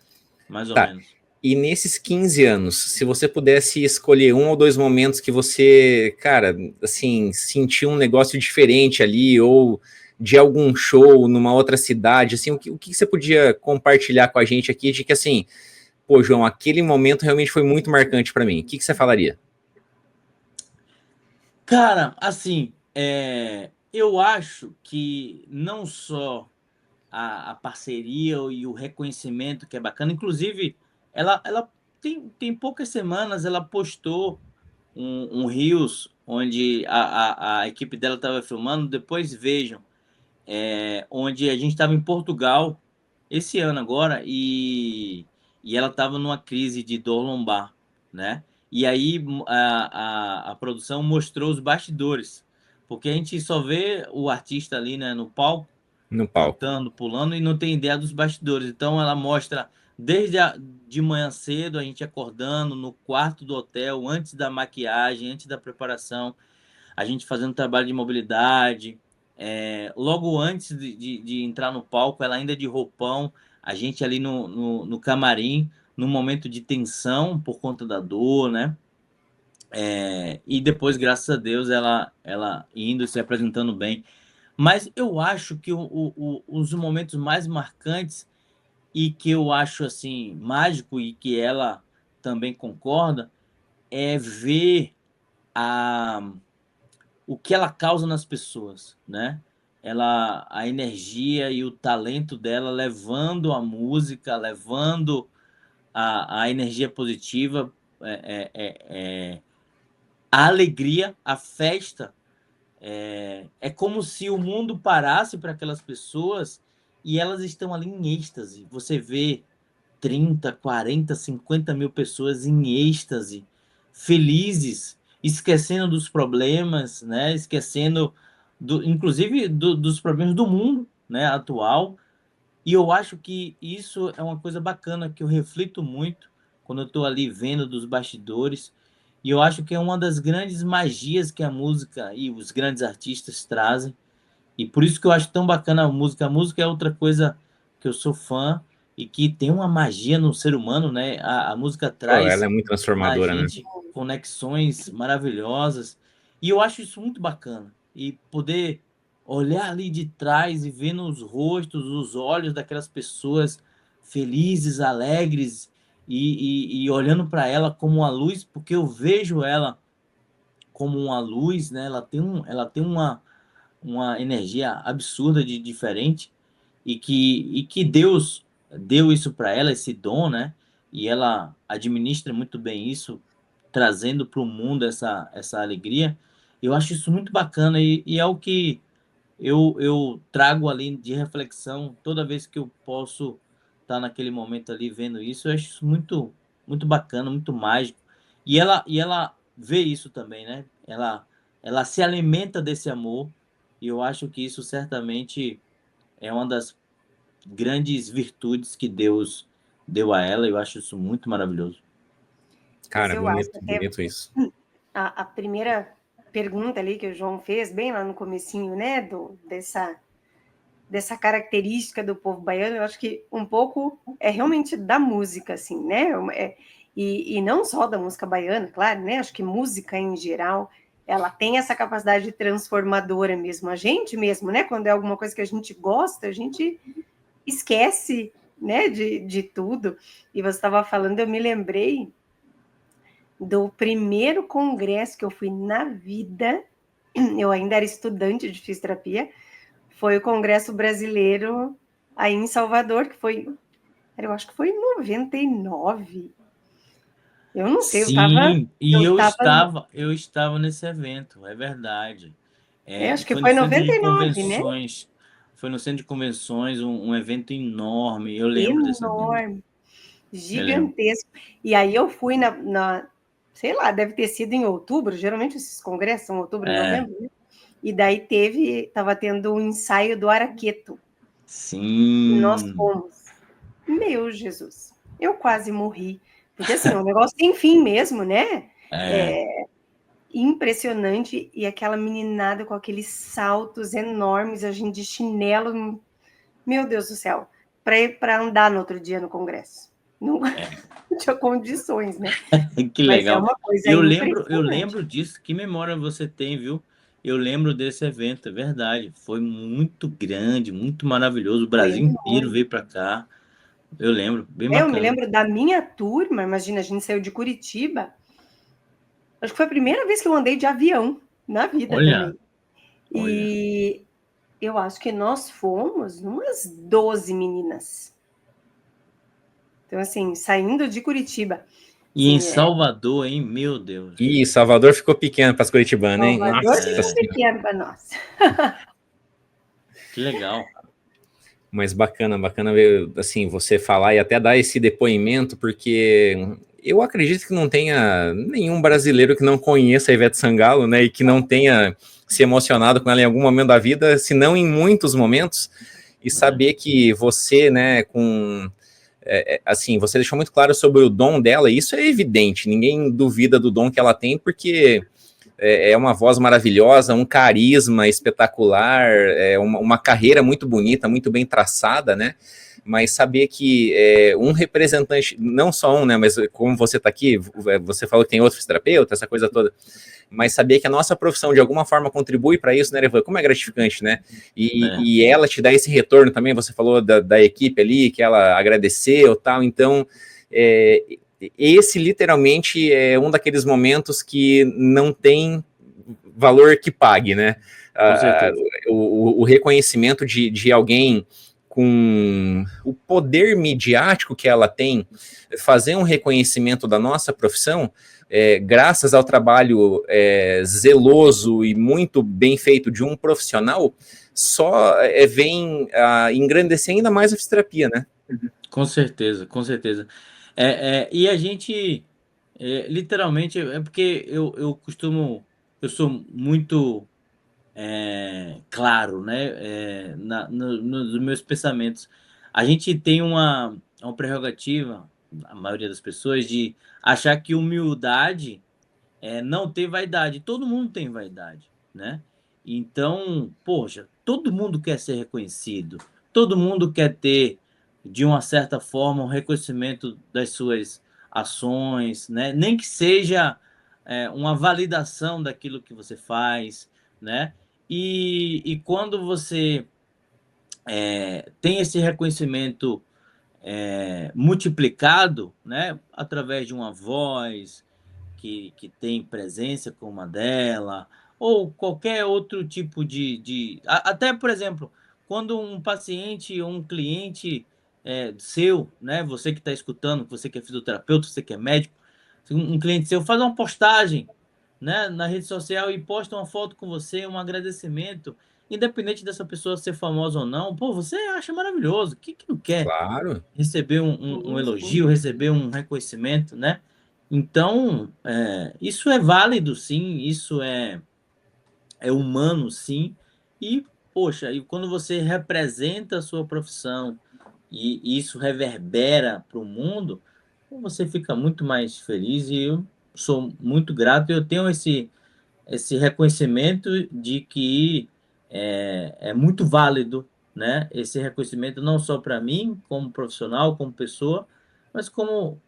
mais ou Tá. menos. E nesses 15 anos, se você pudesse escolher um ou dois momentos que você, cara, assim, sentiu um negócio diferente ali, ou de algum show numa outra cidade, assim, o que você podia compartilhar com a gente aqui de que, assim, pô, João, aquele momento realmente foi muito marcante para mim. O que você falaria? Cara, assim, eu acho que não só a parceria e o reconhecimento que é bacana. Inclusive, ela tem poucas semanas, ela postou um Reels onde a equipe dela estava filmando. Depois vejam, onde a gente estava em Portugal esse ano agora e ela estava numa crise de dor lombar, né? E aí a produção mostrou os bastidores, porque a gente só vê o artista ali, né, no palco No palco. cantando, pulando e não tem ideia dos bastidores. Então ela mostra de manhã cedo a gente acordando no quarto do hotel, antes da maquiagem, antes da preparação, a gente fazendo trabalho de mobilidade. Logo antes de entrar no palco, ela ainda de roupão, a gente ali no camarim, num momento de tensão por conta da dor, né? E depois, graças a Deus, ela indo se apresentando bem. Mas eu acho que os momentos mais marcantes e que eu acho assim mágico e que ela também concorda é ver a, o que ela causa nas pessoas, né? A energia e o talento dela levando a música, levando a energia positiva, a alegria, a festa. É como se o mundo parasse para aquelas pessoas e elas estão ali em êxtase. Você vê 30, 40, 50 mil pessoas em êxtase, felizes, esquecendo dos problemas, né? Esquecendo, inclusive, dos problemas do mundo, né? Atual. E eu acho que isso é uma coisa bacana que eu reflito muito quando eu estou ali vendo dos bastidores. E eu acho que é uma das grandes magias que a música e os grandes artistas trazem. E por isso que eu acho tão bacana a música. A música é outra coisa que eu sou fã e que tem uma magia no ser humano, né? A música Pô, ela traz é muito na transformadora, né? gente conexões maravilhosas. E eu acho isso muito bacana. E poder olhar ali de trás e ver nos rostos, os olhos daquelas pessoas felizes, alegres e olhando para ela como uma luz, porque eu vejo ela como uma luz, né? Ela tem uma energia absurda de diferente e que Deus deu isso para ela, esse dom, né? E ela administra muito bem isso trazendo para o mundo essa alegria. Eu acho isso muito bacana e é o que eu trago ali de reflexão toda vez que eu posso estar naquele momento ali vendo isso. Eu acho isso muito, muito bacana, muito mágico. E ela vê isso também, né? Ela se alimenta desse amor e eu acho que isso certamente é uma das grandes virtudes que Deus deu a ela. Eu acho isso muito maravilhoso. Mas Cara, eu acho bonito, até bonito isso. a primeira pergunta ali que o João fez, bem lá no comecinho, né, dessa característica do povo baiano, eu acho que um pouco é realmente da música, assim, né? E não só da música baiana, claro, né? Acho que música em geral, ela tem essa capacidade transformadora mesmo. A gente mesmo, né? Quando é alguma coisa que a gente gosta, a gente esquece, né, de tudo. E você estava falando, eu me lembrei do primeiro congresso que eu fui na vida. Eu ainda era estudante de fisioterapia. Foi o Congresso Brasileiro aí em Salvador, que foi, eu acho que foi em 99. Eu não sei, Sim, e eu eu estava, estava nesse evento, é verdade. acho que Foi no foi centro de 99, né? convenções, foi no centro de convenções, um evento enorme. Eu lembro desse evento, Enorme, eu lembro. gigantesco. E aí eu fui sei lá, deve ter sido em outubro, geralmente esses congressos são outubro, É, novembro, né? E daí estava tendo um ensaio do Araqueto. E nós sim, fomos. Meu Jesus, eu quase morri. Porque assim, é um negócio sem fim mesmo, né? é, É impressionante. E aquela meninada com aqueles saltos enormes, a gente de chinelo. Meu Deus do céu. Para andar no outro dia no Congresso. Não tinha condições, né? que Mas é legal. uma coisa Eu impressionante. lembro disso. Que memória você tem, viu? Eu lembro desse evento, é verdade. Foi muito grande, muito maravilhoso. O Foi Brasil inteiro enorme. veio para cá. Eu lembro, bem Eu me bacana. lembro da minha turma, imagina, a gente saiu de Curitiba. Acho que foi a primeira vez que eu andei de avião na vida Olha, também. olha. E eu acho que nós fomos umas 12 meninas. Então, assim, saindo de Curitiba. E em Assim, Salvador, hein? Meu Deus. Ih, Salvador ficou pequeno para as curitibanas, hein? Salvador Nossa ficou É, Senhora. pequeno para nós. que legal. Mas bacana, bacana ver, assim, você falar e até dar esse depoimento, porque eu acredito que não tenha nenhum brasileiro que não conheça a Ivete Sangalo, né, e que não tenha se emocionado com ela em algum momento da vida, se não em muitos momentos, e É, saber que você, né, assim, você deixou muito claro sobre o dom dela, e isso é evidente, ninguém duvida do dom que ela tem, porque é uma voz maravilhosa, um carisma espetacular, uma carreira muito bonita, muito bem traçada, né? Mas saber que um representante, não só um, né? Mas como você está aqui, você falou que tem outro fisioterapeuta, essa coisa toda, mas saber que a nossa profissão de alguma forma contribui para isso, né, Evan? Como é gratificante, né? é, E ela te dá esse retorno também, você falou da equipe ali, que ela agradeceu tal, então. É, esse literalmente é um daqueles momentos que não tem valor que pague, né? com Ah, certeza. o reconhecimento de alguém com o poder midiático que ela tem, fazer um reconhecimento da nossa profissão, graças ao trabalho zeloso e muito bem feito de um profissional, só vem engrandecer ainda mais a fisioterapia, né? Com certeza, com certeza. E a gente, literalmente, é porque eu costumo, eu sou muito claro, né, nos meus pensamentos. A gente tem uma prerrogativa, a maioria das pessoas, de achar que humildade não ter vaidade. Todo mundo tem vaidade, né? Então, poxa, todo mundo quer ser reconhecido, todo mundo quer ter, de uma certa forma, um reconhecimento das suas ações, né? Nem que seja uma validação daquilo que você faz, né? E quando você tem esse reconhecimento multiplicado, né? Através de uma voz, que tem presença como a dela, ou qualquer outro tipo até, por exemplo, quando um paciente ou um cliente seu, né, você que está escutando, você que é fisioterapeuta, você que é médico, um cliente seu faz uma postagem, né, na rede social e posta uma foto com você, um agradecimento, independente dessa pessoa ser famosa ou não, pô, você acha maravilhoso. Quem que não quer Claro. receber um elogio, receber um reconhecimento, né? Então, isso é válido, sim, isso é humano, sim, e, poxa, e quando você representa a sua profissão e isso reverbera para o mundo, você fica muito mais feliz e eu sou muito grato. Eu tenho esse reconhecimento de que é muito válido, né? Esse reconhecimento não só para mim, como profissional, como pessoa, mas como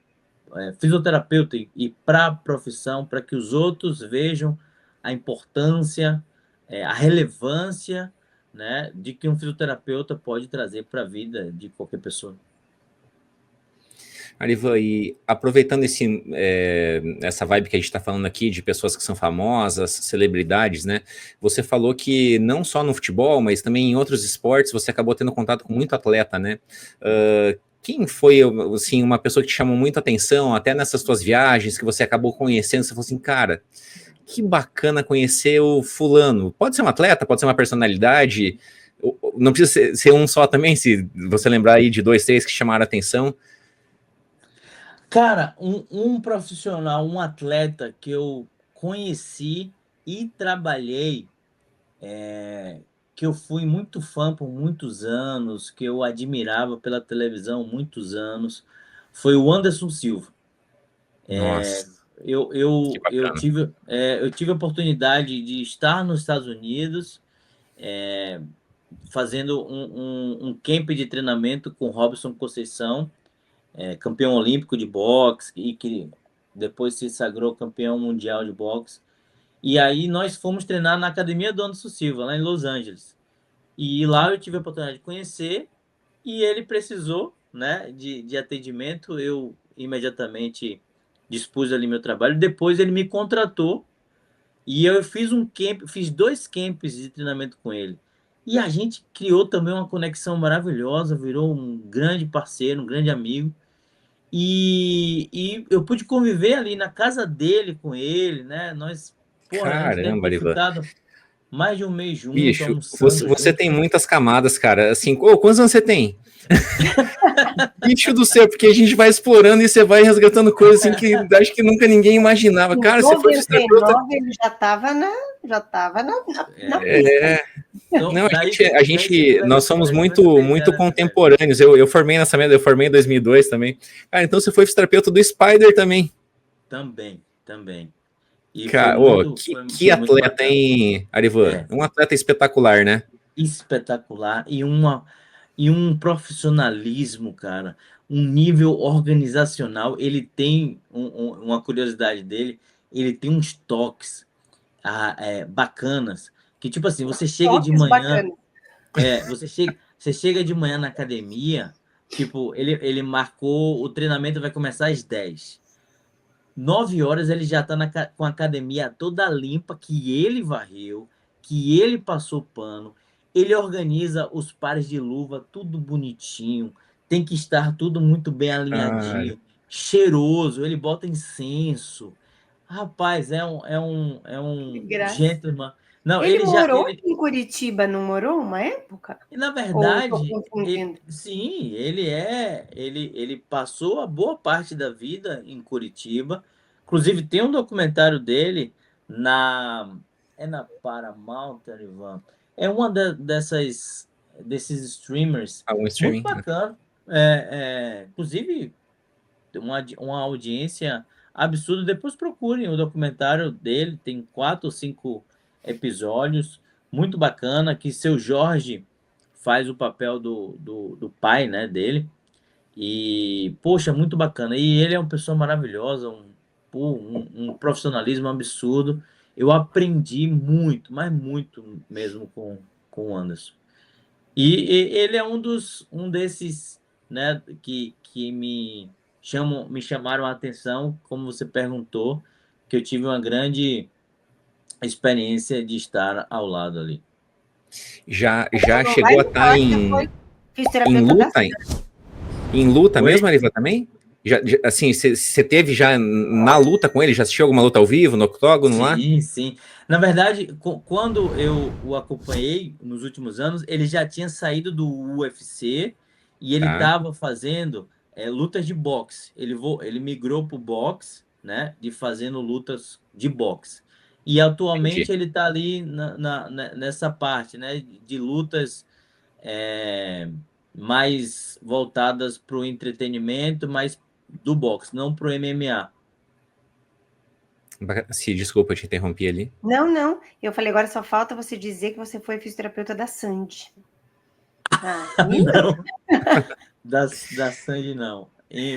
fisioterapeuta e para a profissão, para que os outros vejam a importância, a relevância, né, de que um fisioterapeuta pode trazer para a vida de qualquer pessoa. Arivan, e aproveitando essa vibe que a gente está falando aqui de pessoas que são famosas, celebridades, né? Você falou que não só no futebol, mas também em outros esportes você acabou tendo contato com muito atleta, né? Quem foi, assim, uma pessoa que te chamou muito a atenção, até nessas suas viagens, que você acabou conhecendo, você falou assim, cara, que bacana conhecer o fulano. Pode ser um atleta, pode ser uma personalidade, não precisa ser um só também, se você lembrar aí de 2, 3 que chamaram a atenção. Cara, um profissional, um atleta que eu conheci e trabalhei, que eu fui muito fã por muitos anos, que eu admirava pela televisão muitos anos, foi o Anderson Silva. Nossa, que Eu bacana. tive a oportunidade de estar nos Estados Unidos, fazendo um camp de treinamento com Robson Conceição, campeão olímpico de boxe e que depois se sagrou campeão mundial de boxe. E aí nós fomos treinar na academia do Anderson Silva, lá em Los Angeles. E lá eu tive a oportunidade de conhecer e ele precisou, né, de atendimento. Eu imediatamente dispus ali meu trabalho. Depois ele me contratou e eu fiz 2 camps de treinamento com ele. E a gente criou também uma conexão maravilhosa, virou um grande parceiro, um grande amigo. E eu pude conviver ali na casa dele com ele, né? Porra, a gente deve Caramba, ter Arivan. ficado mais de um mês junto, Bicho, almoçando você junto. tem muitas camadas, cara. Assim, quantos anos você tem? Bicho do céu, porque a gente vai explorando e você vai resgatando coisas assim que acho que nunca ninguém imaginava. Cara, você foi fisioterapeuta. 99 ele já estava na É, Então, não, daí que nós somos muito contemporâneos. Eu formei nessa merda, eu formei em 2002 também. Cara, então você foi fisioterapeuta do Spider também. Também. E foi Cara, que foi muito atleta, bacana. hein, Arivan? Um atleta espetacular, né? Espetacular e um profissionalismo, cara, um nível organizacional. Ele tem uma curiosidade dele, ele tem uns toques bacanas, que tipo assim, você chega de manhã, você chega de manhã na academia, tipo, ele marcou, o treinamento vai começar às 10. 9 horas ele já está com a academia toda limpa, que ele varreu, que ele passou pano, ele organiza os pares de luva, tudo bonitinho, tem que estar tudo muito bem alinhadinho, cheiroso, ele bota incenso. Rapaz, é um gentleman. Não, ele morou em Curitiba, não morou uma época? E, na Ou estou verdade, confundindo? sim, ele passou a boa parte da vida em Curitiba. Inclusive, tem um documentário dele na Paramount, Ivan. É uma desses streamers Algum muito streaming? bacana. Inclusive, uma audiência absurda. Depois procurem o documentário dele, tem 4 ou 5 episódios, muito bacana, que seu Jorge faz o papel do pai, né, dele. E, poxa, muito bacana. E ele é uma pessoa maravilhosa, um profissionalismo absurdo. Eu aprendi muito, mas muito mesmo com o Anderson. E ele é um desses, né, que me chamaram a atenção, como você perguntou, que eu tive uma grande experiência de estar ao lado ali. Já chegou a estar em luta? Em luta Oi? mesmo, Ariva, também? Assim, você teve já na luta com ele? Já assistiu alguma luta ao vivo, no octógono lá? Sim. Na verdade, quando eu o acompanhei nos últimos anos, ele já tinha saído do UFC e ele Tá, estava fazendo lutas de boxe. Ele migrou para o boxe, né? De fazendo lutas de boxe. E atualmente entendi. ele está ali nessa parte, né? De lutas mais voltadas para o entretenimento, mas do boxe, não para o MMA. Se desculpa, eu te interrompi ali. Não. Eu falei, agora só falta você dizer que você foi fisioterapeuta da Sandy. Não, da Sandy não.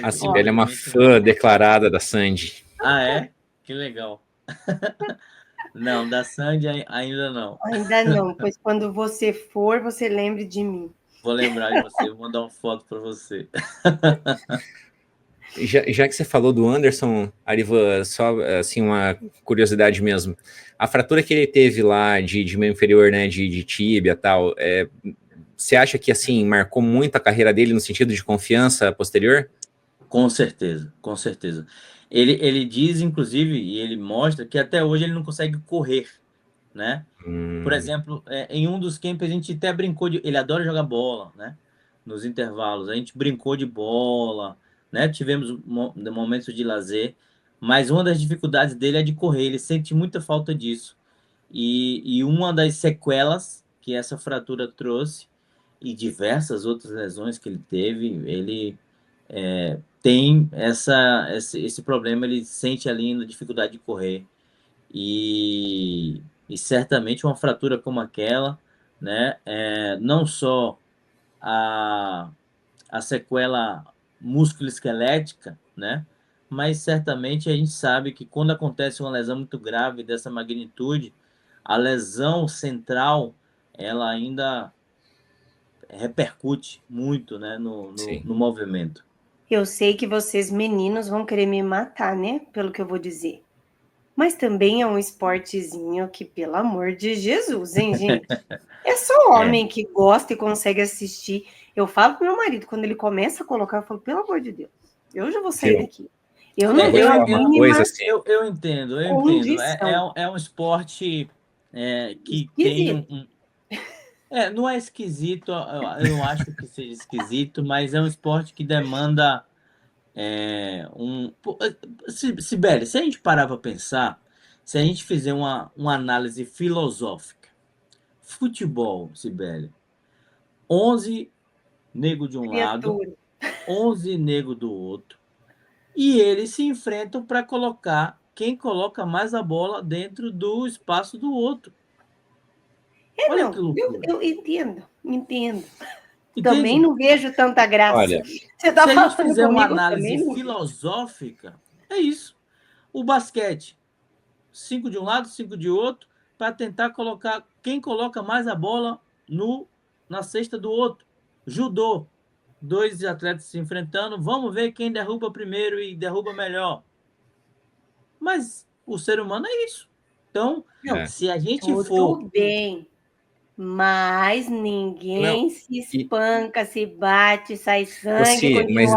A Cibele é uma Infelizmente não. fã declarada da Sandy. Ah, é? Que legal. Não, da Sandy ainda não. Ainda não, pois quando você for, você lembre de mim. Vou lembrar de você, vou mandar uma foto para você. Já que você falou do Anderson, Arivan, só assim, uma curiosidade mesmo. A fratura que ele teve lá de membro inferior, né, de tíbia e tal, você acha que assim marcou muito a carreira dele no sentido de confiança posterior? Com certeza, com certeza. Ele diz, inclusive, e ele mostra que até hoje ele não consegue correr, né? Por exemplo, em um dos campos a gente até brincou de... Ele adora jogar bola, né? Nos intervalos. A gente brincou de bola, né? Tivemos momentos de lazer, mas uma das dificuldades dele é de correr. Ele sente muita falta disso. E uma das sequelas que essa fratura trouxe, e diversas outras lesões que ele teve, ele tem esse problema, ele sente ali a dificuldade de correr. E certamente uma fratura como aquela, né, não só a sequela musculoesquelética, né, mas certamente a gente sabe que quando acontece uma lesão muito grave dessa magnitude, a lesão central, ela ainda repercute muito, né, no movimento. Eu sei que vocês meninos vão querer me matar, né, pelo que eu vou dizer. Mas também é um esportezinho que, pelo amor de Jesus, hein, gente? É só homem que gosta e consegue assistir. Eu falo pro meu marido, quando ele começa a colocar, eu falo, pelo amor de Deus, eu já vou sair daqui. Eu não tenho a mínima assim. Eu entendo. É um esporte que esquisito. tem não é esquisito, eu não acho que seja esquisito, mas é um esporte que demanda Sibeli, se a gente parar para pensar, se a gente fizer uma análise filosófica, futebol, Sibeli, 11 nego de um lado, 11 nego do outro, e eles se enfrentam para colocar quem coloca mais a bola dentro do espaço do outro. Olha que loucura. Eu entendo. Entende? Também não vejo tanta graça. Olha, Você tá se a gente falando fizer uma comigo, análise filosófica, é isso. O basquete, 5 de um lado, 5 de outro, para tentar colocar quem coloca mais a bola na cesta do outro. Judô, 2 atletas se enfrentando, vamos ver quem derruba primeiro e derruba melhor. Mas o ser humano é isso. Então, se a gente for... Tudo bem, mas ninguém se espanca, se bate, sai sangue, mas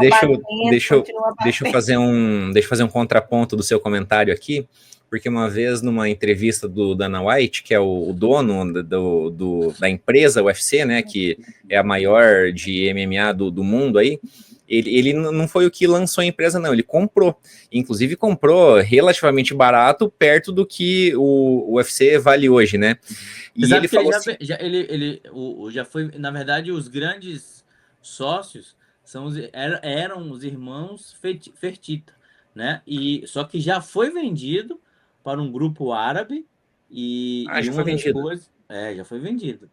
deixa eu fazer um contraponto do seu comentário aqui, porque uma vez numa entrevista do Dana White, que é o dono da empresa UFC, né, que é a maior de MMA do mundo aí, ele não foi o que lançou a empresa, não, ele comprou. Inclusive comprou relativamente barato, perto do que o UFC vale hoje, né? E ele falou assim... já foi, na verdade, os grandes sócios eram os irmãos Fertitta, né? Só que já foi vendido para um grupo árabe já foi vendido. Já foi vendido.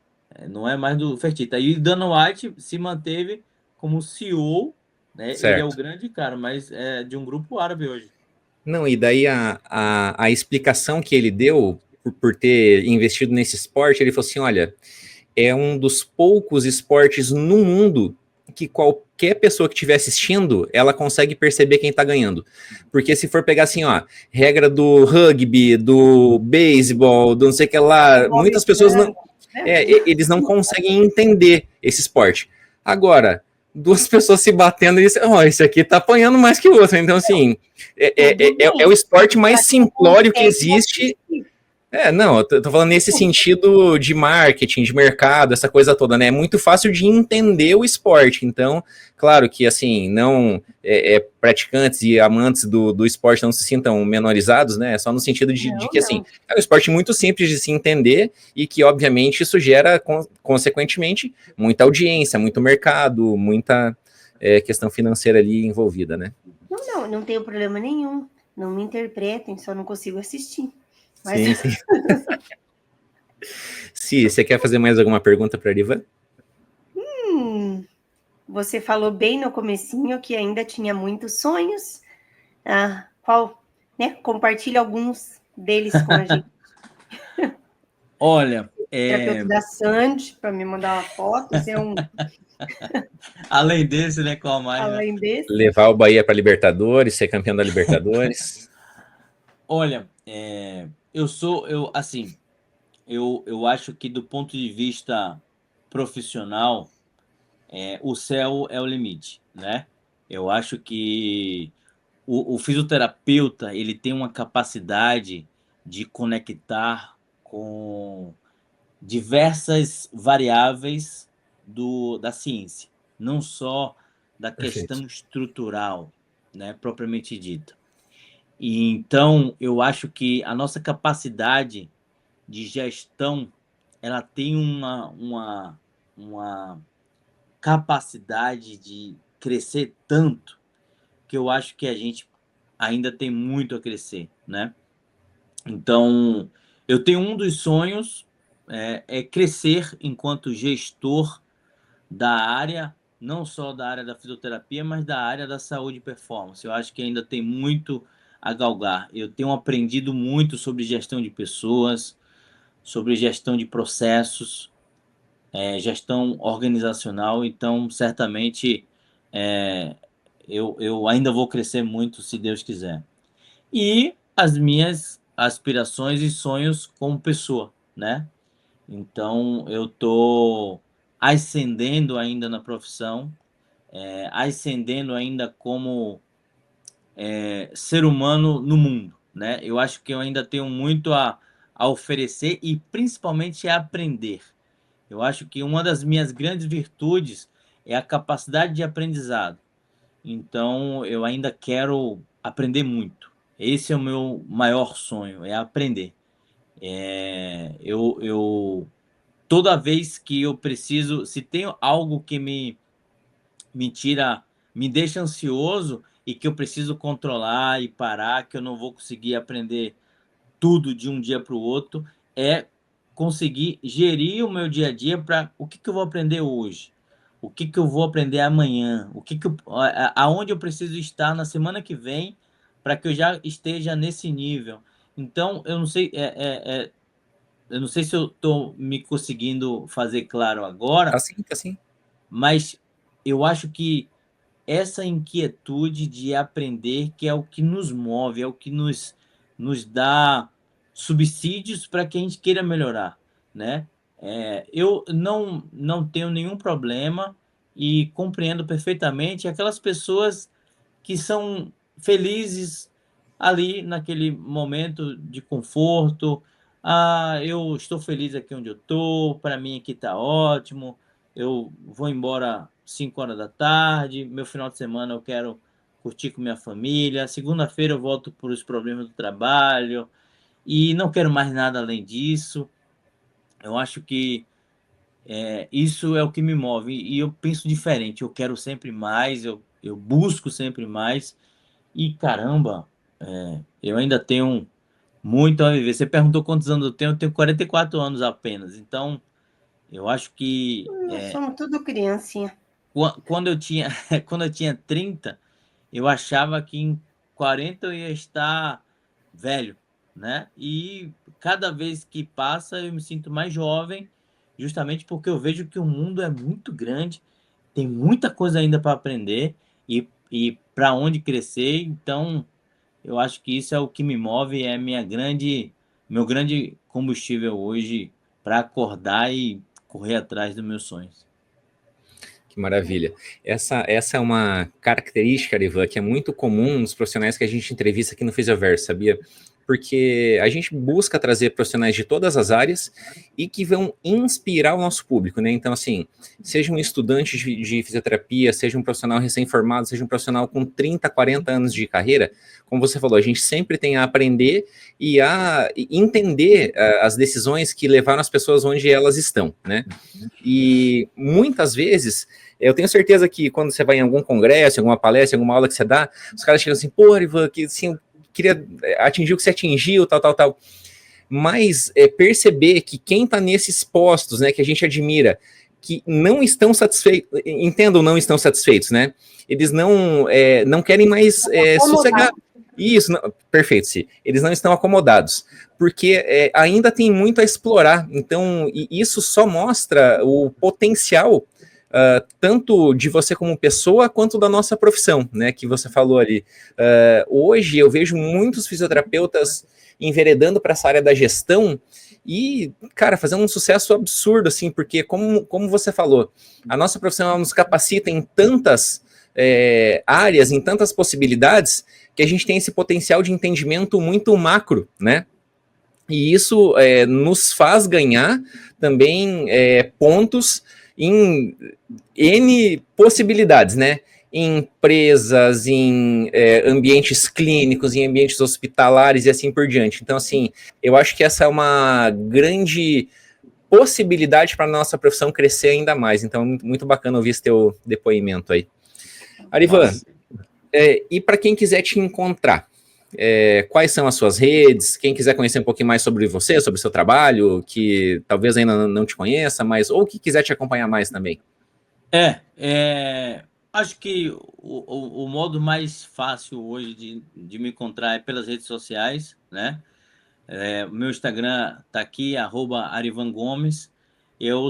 Não é mais do Fertitta. E o Dana White se manteve como CEO, né? Ele é o grande cara, mas é de um grupo árabe hoje. Não, e daí a explicação que ele deu por ter investido nesse esporte, ele falou assim, olha, é um dos poucos esportes no mundo que qualquer pessoa que estiver assistindo, ela consegue perceber quem tá ganhando. Porque se for pegar assim, ó, regra do rugby, do beisebol, do não sei o que lá, muitas pessoas não... eles não conseguem entender esse esporte. Agora, duas pessoas se batendo e esse aqui tá apanhando mais que o outro. Então, assim, é o esporte mais simplório que existe. Não, eu tô falando nesse sentido de marketing, de mercado, essa coisa toda, né? É muito fácil de entender o esporte. Então, claro que, assim, não praticantes e amantes do esporte não se sintam menorizados, né? É só no sentido de que, assim, é um esporte muito simples de se entender e que, obviamente, isso gera, consequentemente, muita audiência, muito mercado, muita questão financeira ali envolvida, né? Não tenho problema nenhum. Não me interpretem, só não consigo assistir. Mas... Sim. Si, você quer fazer mais alguma pergunta para a Arivan? Você falou bem no comecinho que ainda tinha muitos sonhos. Compartilha alguns deles com a gente. Olha, terapeuta da Sandy, para me mandar uma foto. Esse é um... Além desse, né? Qual mais? Além desse. Levar o Bahia para Libertadores, ser campeão da Libertadores. Olha, eu acho que do ponto de vista profissional, o céu é o limite, né? Eu acho que o fisioterapeuta ele tem uma capacidade de conectar com diversas variáveis da ciência, não só da questão estrutural, né, propriamente dita. E então eu acho que a nossa capacidade de gestão ela tem uma capacidade de crescer tanto que eu acho que a gente ainda tem muito a crescer, né? Então, eu tenho um dos sonhos é crescer enquanto gestor da área, não só da área da fisioterapia, mas da área da saúde e performance. Eu acho que ainda tem muito a galgar. Eu tenho aprendido muito sobre gestão de pessoas, sobre gestão de processos, gestão organizacional. Então, certamente, eu ainda vou crescer muito, se Deus quiser. E as minhas aspirações e sonhos como pessoa, né? Então, eu estou ascendendo ainda na profissão, ascendendo ainda como ser humano no mundo, né? Eu acho que eu ainda tenho muito a oferecer e principalmente a aprender. Eu acho que uma das minhas grandes virtudes é a capacidade de aprendizado. Então, eu ainda quero aprender muito. Esse é o meu maior sonho, é aprender. Toda vez que eu preciso, se tem algo que me tira, me deixa ansioso e que eu preciso controlar e parar, que eu não vou conseguir aprender tudo de um dia para o outro, é conseguir gerir o meu dia a dia para o que eu vou aprender hoje, o que eu vou aprender amanhã, aonde eu preciso estar na semana que vem para que eu já esteja nesse nível. Então, eu não sei, eu não sei se eu estou me conseguindo fazer claro agora, Tá sim. mas eu acho que essa inquietude de aprender que é o que nos move, é o que nos dá subsídios para que a gente queira melhorar, né? Eu não tenho nenhum problema e compreendo perfeitamente aquelas pessoas que são felizes ali naquele momento de conforto. Eu estou feliz aqui onde eu estou, para mim aqui está ótimo, eu vou embora 5 horas da tarde, meu final de semana eu quero curtir com minha família, segunda-feira eu volto para os problemas do trabalho e não quero mais nada além disso. Eu acho que isso é o que me move e eu penso diferente, eu quero sempre mais, eu busco sempre mais e caramba, eu ainda tenho muito a viver. Você perguntou quantos anos eu tenho 44 anos apenas. Então, eu acho que Somos tudo criancinha. quando eu tinha, quando eu tinha 30, eu achava que em 40 eu ia estar velho, né? E cada vez que passa eu me sinto mais jovem, justamente porque eu vejo que o mundo é muito grande, tem muita coisa ainda para aprender e para onde crescer. Então, eu acho que isso é o que me move, é meu grande combustível hoje para acordar e correr atrás dos meus sonhos. Que maravilha. Essa é uma característica, Arivan, que é muito comum nos profissionais que a gente entrevista aqui no Fisioverso, sabia? Porque a gente busca trazer profissionais de todas as áreas e que vão inspirar o nosso público, né? Então, assim, seja um estudante de fisioterapia, seja um profissional recém-formado, seja um profissional com 30, 40 anos de carreira, como você falou, a gente sempre tem a aprender e a entender as decisões que levaram as pessoas onde elas estão, né? E muitas vezes, eu tenho certeza que quando você vai em algum congresso, em alguma palestra, em alguma aula que você dá, os caras chegam assim, pô, Arivan, que assim, queria atingir o que você atingiu, tal. Mas perceber que quem está nesses postos, né, que a gente admira, que não estão satisfeitos, entendam, não estão satisfeitos, né? Eles não querem mais sossegar. Isso, não, perfeito, Ci. Eles não estão acomodados, porque ainda tem muito a explorar. Então, isso só mostra o potencial tanto de você como pessoa, quanto da nossa profissão, né, que você falou ali. Hoje eu vejo muitos fisioterapeutas enveredando para essa área da gestão e, cara, fazendo um sucesso absurdo, assim, porque como você falou, a nossa profissão nos capacita em tantas áreas, em tantas possibilidades, que a gente tem esse potencial de entendimento muito macro, né? E isso nos faz ganhar também pontos em N possibilidades, né? Em empresas, em ambientes clínicos, em ambientes hospitalares e assim por diante. Então, assim, eu acho que essa é uma grande possibilidade para a nossa profissão crescer ainda mais. Então, muito bacana ouvir esse teu depoimento aí. Arivan, e para quem quiser te encontrar, quais são as suas redes? Quem quiser conhecer um pouquinho mais sobre você, sobre o seu trabalho, que talvez ainda não te conheça, mas ou que quiser te acompanhar mais também. Acho que o modo mais fácil hoje de me encontrar é pelas redes sociais, né? O meu Instagram está aqui, @Arivan Gomes. Eu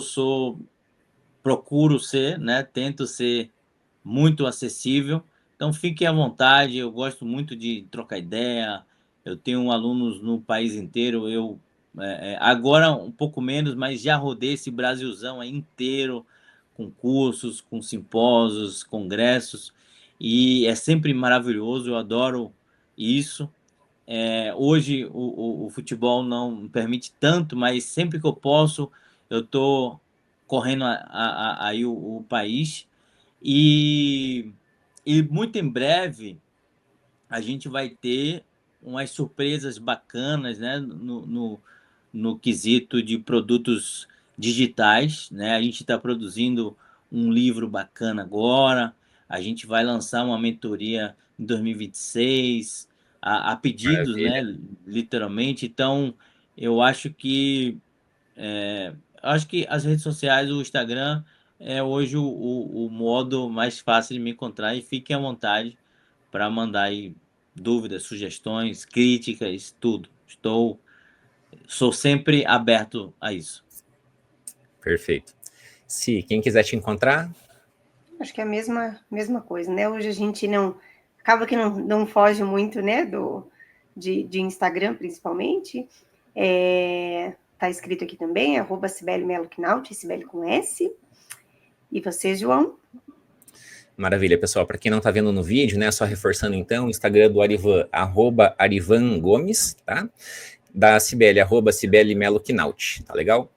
procuro ser, né? Tento ser muito acessível. Então, fiquem à vontade, eu gosto muito de trocar ideia, eu tenho alunos no país inteiro, agora um pouco menos, mas já rodei esse Brasilzão aí inteiro, com cursos, com simpósios, congressos, e é sempre maravilhoso, eu adoro isso. Hoje o futebol não me permite tanto, mas sempre que eu posso, eu estou correndo aí o país, e muito em breve a gente vai ter umas surpresas bacanas, né, no quesito de produtos digitais, né? A gente está produzindo um livro bacana agora, a gente vai lançar uma mentoria em 2026, a pedidos, Maravilha. né, literalmente. Então, eu acho que as redes sociais, o Instagram é hoje o modo mais fácil de me encontrar, e fiquem à vontade para mandar aí dúvidas, sugestões, críticas, tudo. Sou sempre aberto a isso. Perfeito. Se quem quiser te encontrar... Acho que é a mesma coisa, né? Hoje a gente acaba que não foge muito, né, de Instagram, principalmente. Tá escrito aqui também, @Cibele Melo Knaut, Cibele com S. E você, João? Maravilha, pessoal. Para quem não está vendo no vídeo, né, só reforçando então, o Instagram do Arivan, @Arivan Gomes, tá? Da Cibele, @Cibele Melo Knaut, tá legal?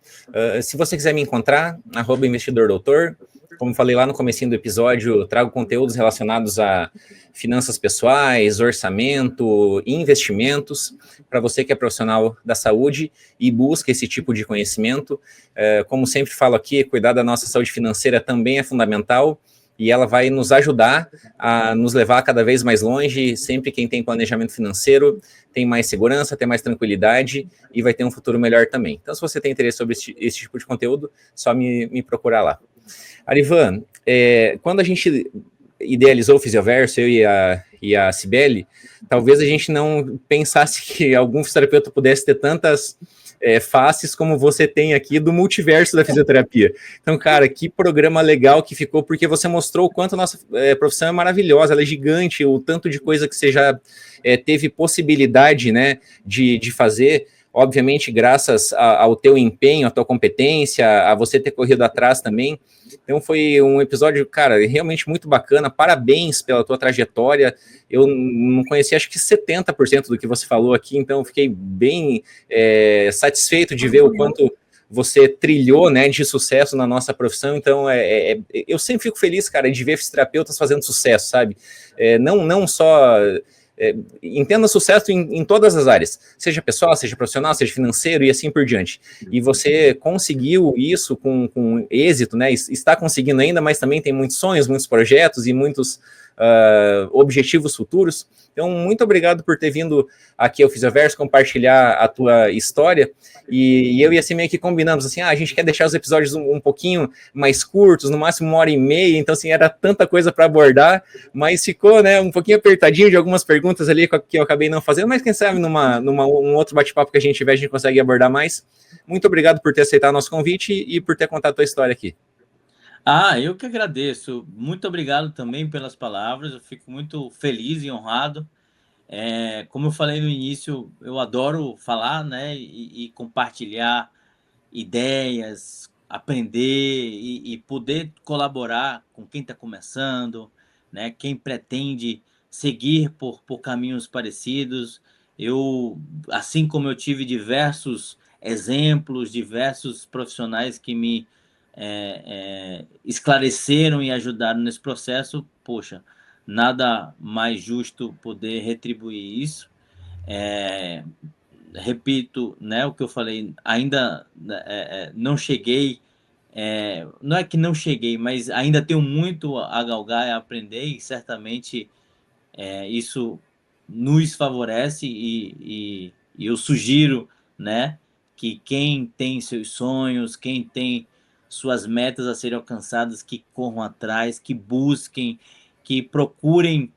Se você quiser me encontrar, @Investidor Doutor. Como falei lá no comecinho do episódio, eu trago conteúdos relacionados a finanças pessoais, orçamento, investimentos, para você que é profissional da saúde e busca esse tipo de conhecimento. Como sempre falo aqui, cuidar da nossa saúde financeira também é fundamental, e ela vai nos ajudar a nos levar cada vez mais longe. Sempre quem tem planejamento financeiro tem mais segurança, tem mais tranquilidade e vai ter um futuro melhor também. Então, se você tem interesse sobre esse tipo de conteúdo, só me procurar lá. Arivan, quando a gente idealizou o Fisioverso, eu e a Cibele, talvez a gente não pensasse que algum fisioterapeuta pudesse ter tantas faces como você tem aqui do multiverso da fisioterapia. Então, cara, que programa legal que ficou, porque você mostrou o quanto a nossa profissão é maravilhosa, ela é gigante, o tanto de coisa que você já teve possibilidade, né, de fazer. obviamente, graças ao teu empenho, à tua competência, a você ter corrido atrás também. Então, foi um episódio, cara, realmente muito bacana. Parabéns pela tua trajetória. Eu não conheci, acho que 70% do que você falou aqui, então fiquei bem satisfeito de ver o quanto você trilhou, né, de sucesso na nossa profissão. Então, eu sempre fico feliz, cara, de ver fisioterapeutas fazendo sucesso, sabe? Não só... entenda sucesso em todas as áreas, seja pessoal, seja profissional, seja financeiro e assim por diante. E você conseguiu isso com êxito, né? Está conseguindo ainda, mas também tem muitos sonhos, muitos projetos e muitos objetivos futuros. Então, muito obrigado por ter vindo aqui ao Fisioverso compartilhar a tua história. E eu e assim meio que combinamos assim, a gente quer deixar os episódios um pouquinho mais curtos, no máximo 1h30, então assim, era tanta coisa para abordar, mas ficou, né, um pouquinho apertadinho de algumas perguntas ali que eu acabei não fazendo, mas quem sabe um outro bate-papo que a gente tiver, a gente consegue abordar mais. Muito obrigado por ter aceitado nosso convite e por ter contado a tua história aqui. Eu que agradeço. Muito obrigado também pelas palavras. Eu fico muito feliz e honrado. Como eu falei no início, eu adoro falar, né, e compartilhar ideias, aprender e poder colaborar com quem está começando, né, quem pretende seguir por caminhos parecidos. Assim como eu tive diversos exemplos, diversos profissionais que me esclareceram e ajudaram nesse processo, poxa, nada mais justo poder retribuir isso. Repito, né, o que eu falei, ainda não cheguei, não é que não cheguei, mas ainda tenho muito a galgar e a aprender, e certamente isso nos favorece, e eu sugiro, né, que quem tem seus sonhos, quem tem suas metas a serem alcançadas, que corram atrás, que busquem, que procurem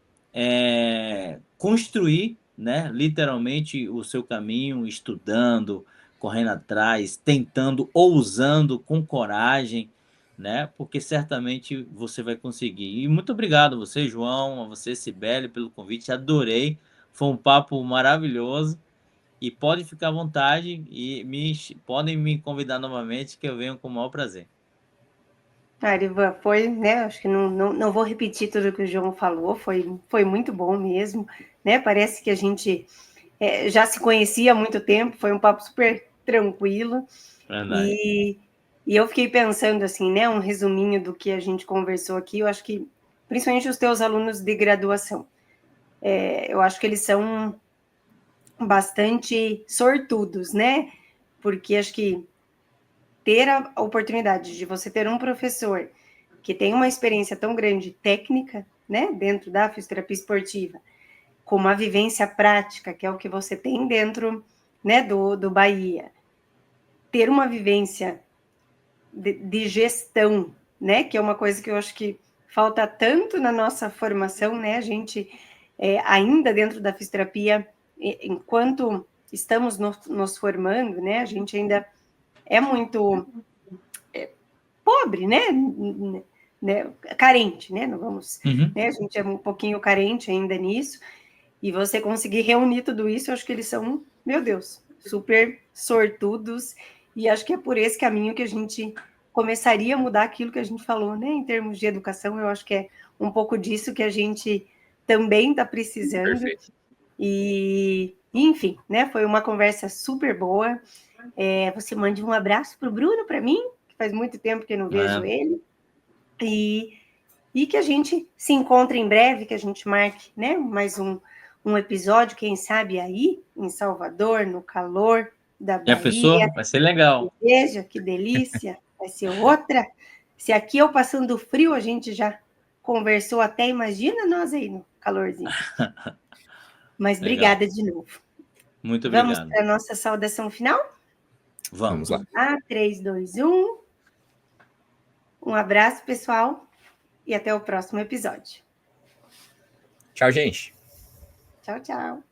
construir, né, literalmente o seu caminho, estudando, correndo atrás, tentando, ousando, com coragem, né? Porque certamente você vai conseguir. E muito obrigado a você, João, a você, Cibele, pelo convite. Adorei. Foi um papo maravilhoso. E pode ficar à vontade e podem me convidar novamente, que eu venho com o maior prazer. Ivan, foi, né? Acho que não vou repetir tudo que o João falou, foi muito bom mesmo, né? Parece que a gente já se conhecia há muito tempo, foi um papo super tranquilo. Verdade. E eu fiquei pensando assim, né? Um resuminho do que a gente conversou aqui. Eu acho que, principalmente os teus alunos de graduação, eu acho que eles são bastante sortudos, né? Porque acho que ter a oportunidade de você ter um professor que tem uma experiência tão grande técnica, né, dentro da fisioterapia esportiva, com uma vivência prática, que é o que você tem dentro, né, do Bahia, ter uma vivência de gestão, né, que é uma coisa que eu acho que falta tanto na nossa formação, né, a gente ainda dentro da fisioterapia, enquanto estamos nos formando, né, a gente ainda é muito pobre, né, carente, né, não vamos, né, a gente é um pouquinho carente ainda nisso, e você conseguir reunir tudo isso, eu acho que eles são, meu Deus, super sortudos, e acho que é por esse caminho que a gente começaria a mudar aquilo que a gente falou, né, em termos de educação. Eu acho que é um pouco disso que a gente também está precisando. Perfeito. E, enfim, né, foi uma conversa super boa. Você mande um abraço para o Bruno, para mim, que faz muito tempo que eu não vejo ele, e que a gente se encontre em breve, que a gente marque, né, mais um episódio, quem sabe aí, em Salvador, no calor da Já pensou? Bahia. Vai ser legal. Veja que delícia, vai ser outra. Se aqui eu passando frio, a gente já conversou até, imagina nós aí no calorzinho. Mas Legal. obrigada de novo. Muito Vamos obrigado. para a nossa saudação final? Vamos lá. 3, 2, 1. Um abraço, pessoal, e até o próximo episódio. Tchau, gente. Tchau, tchau.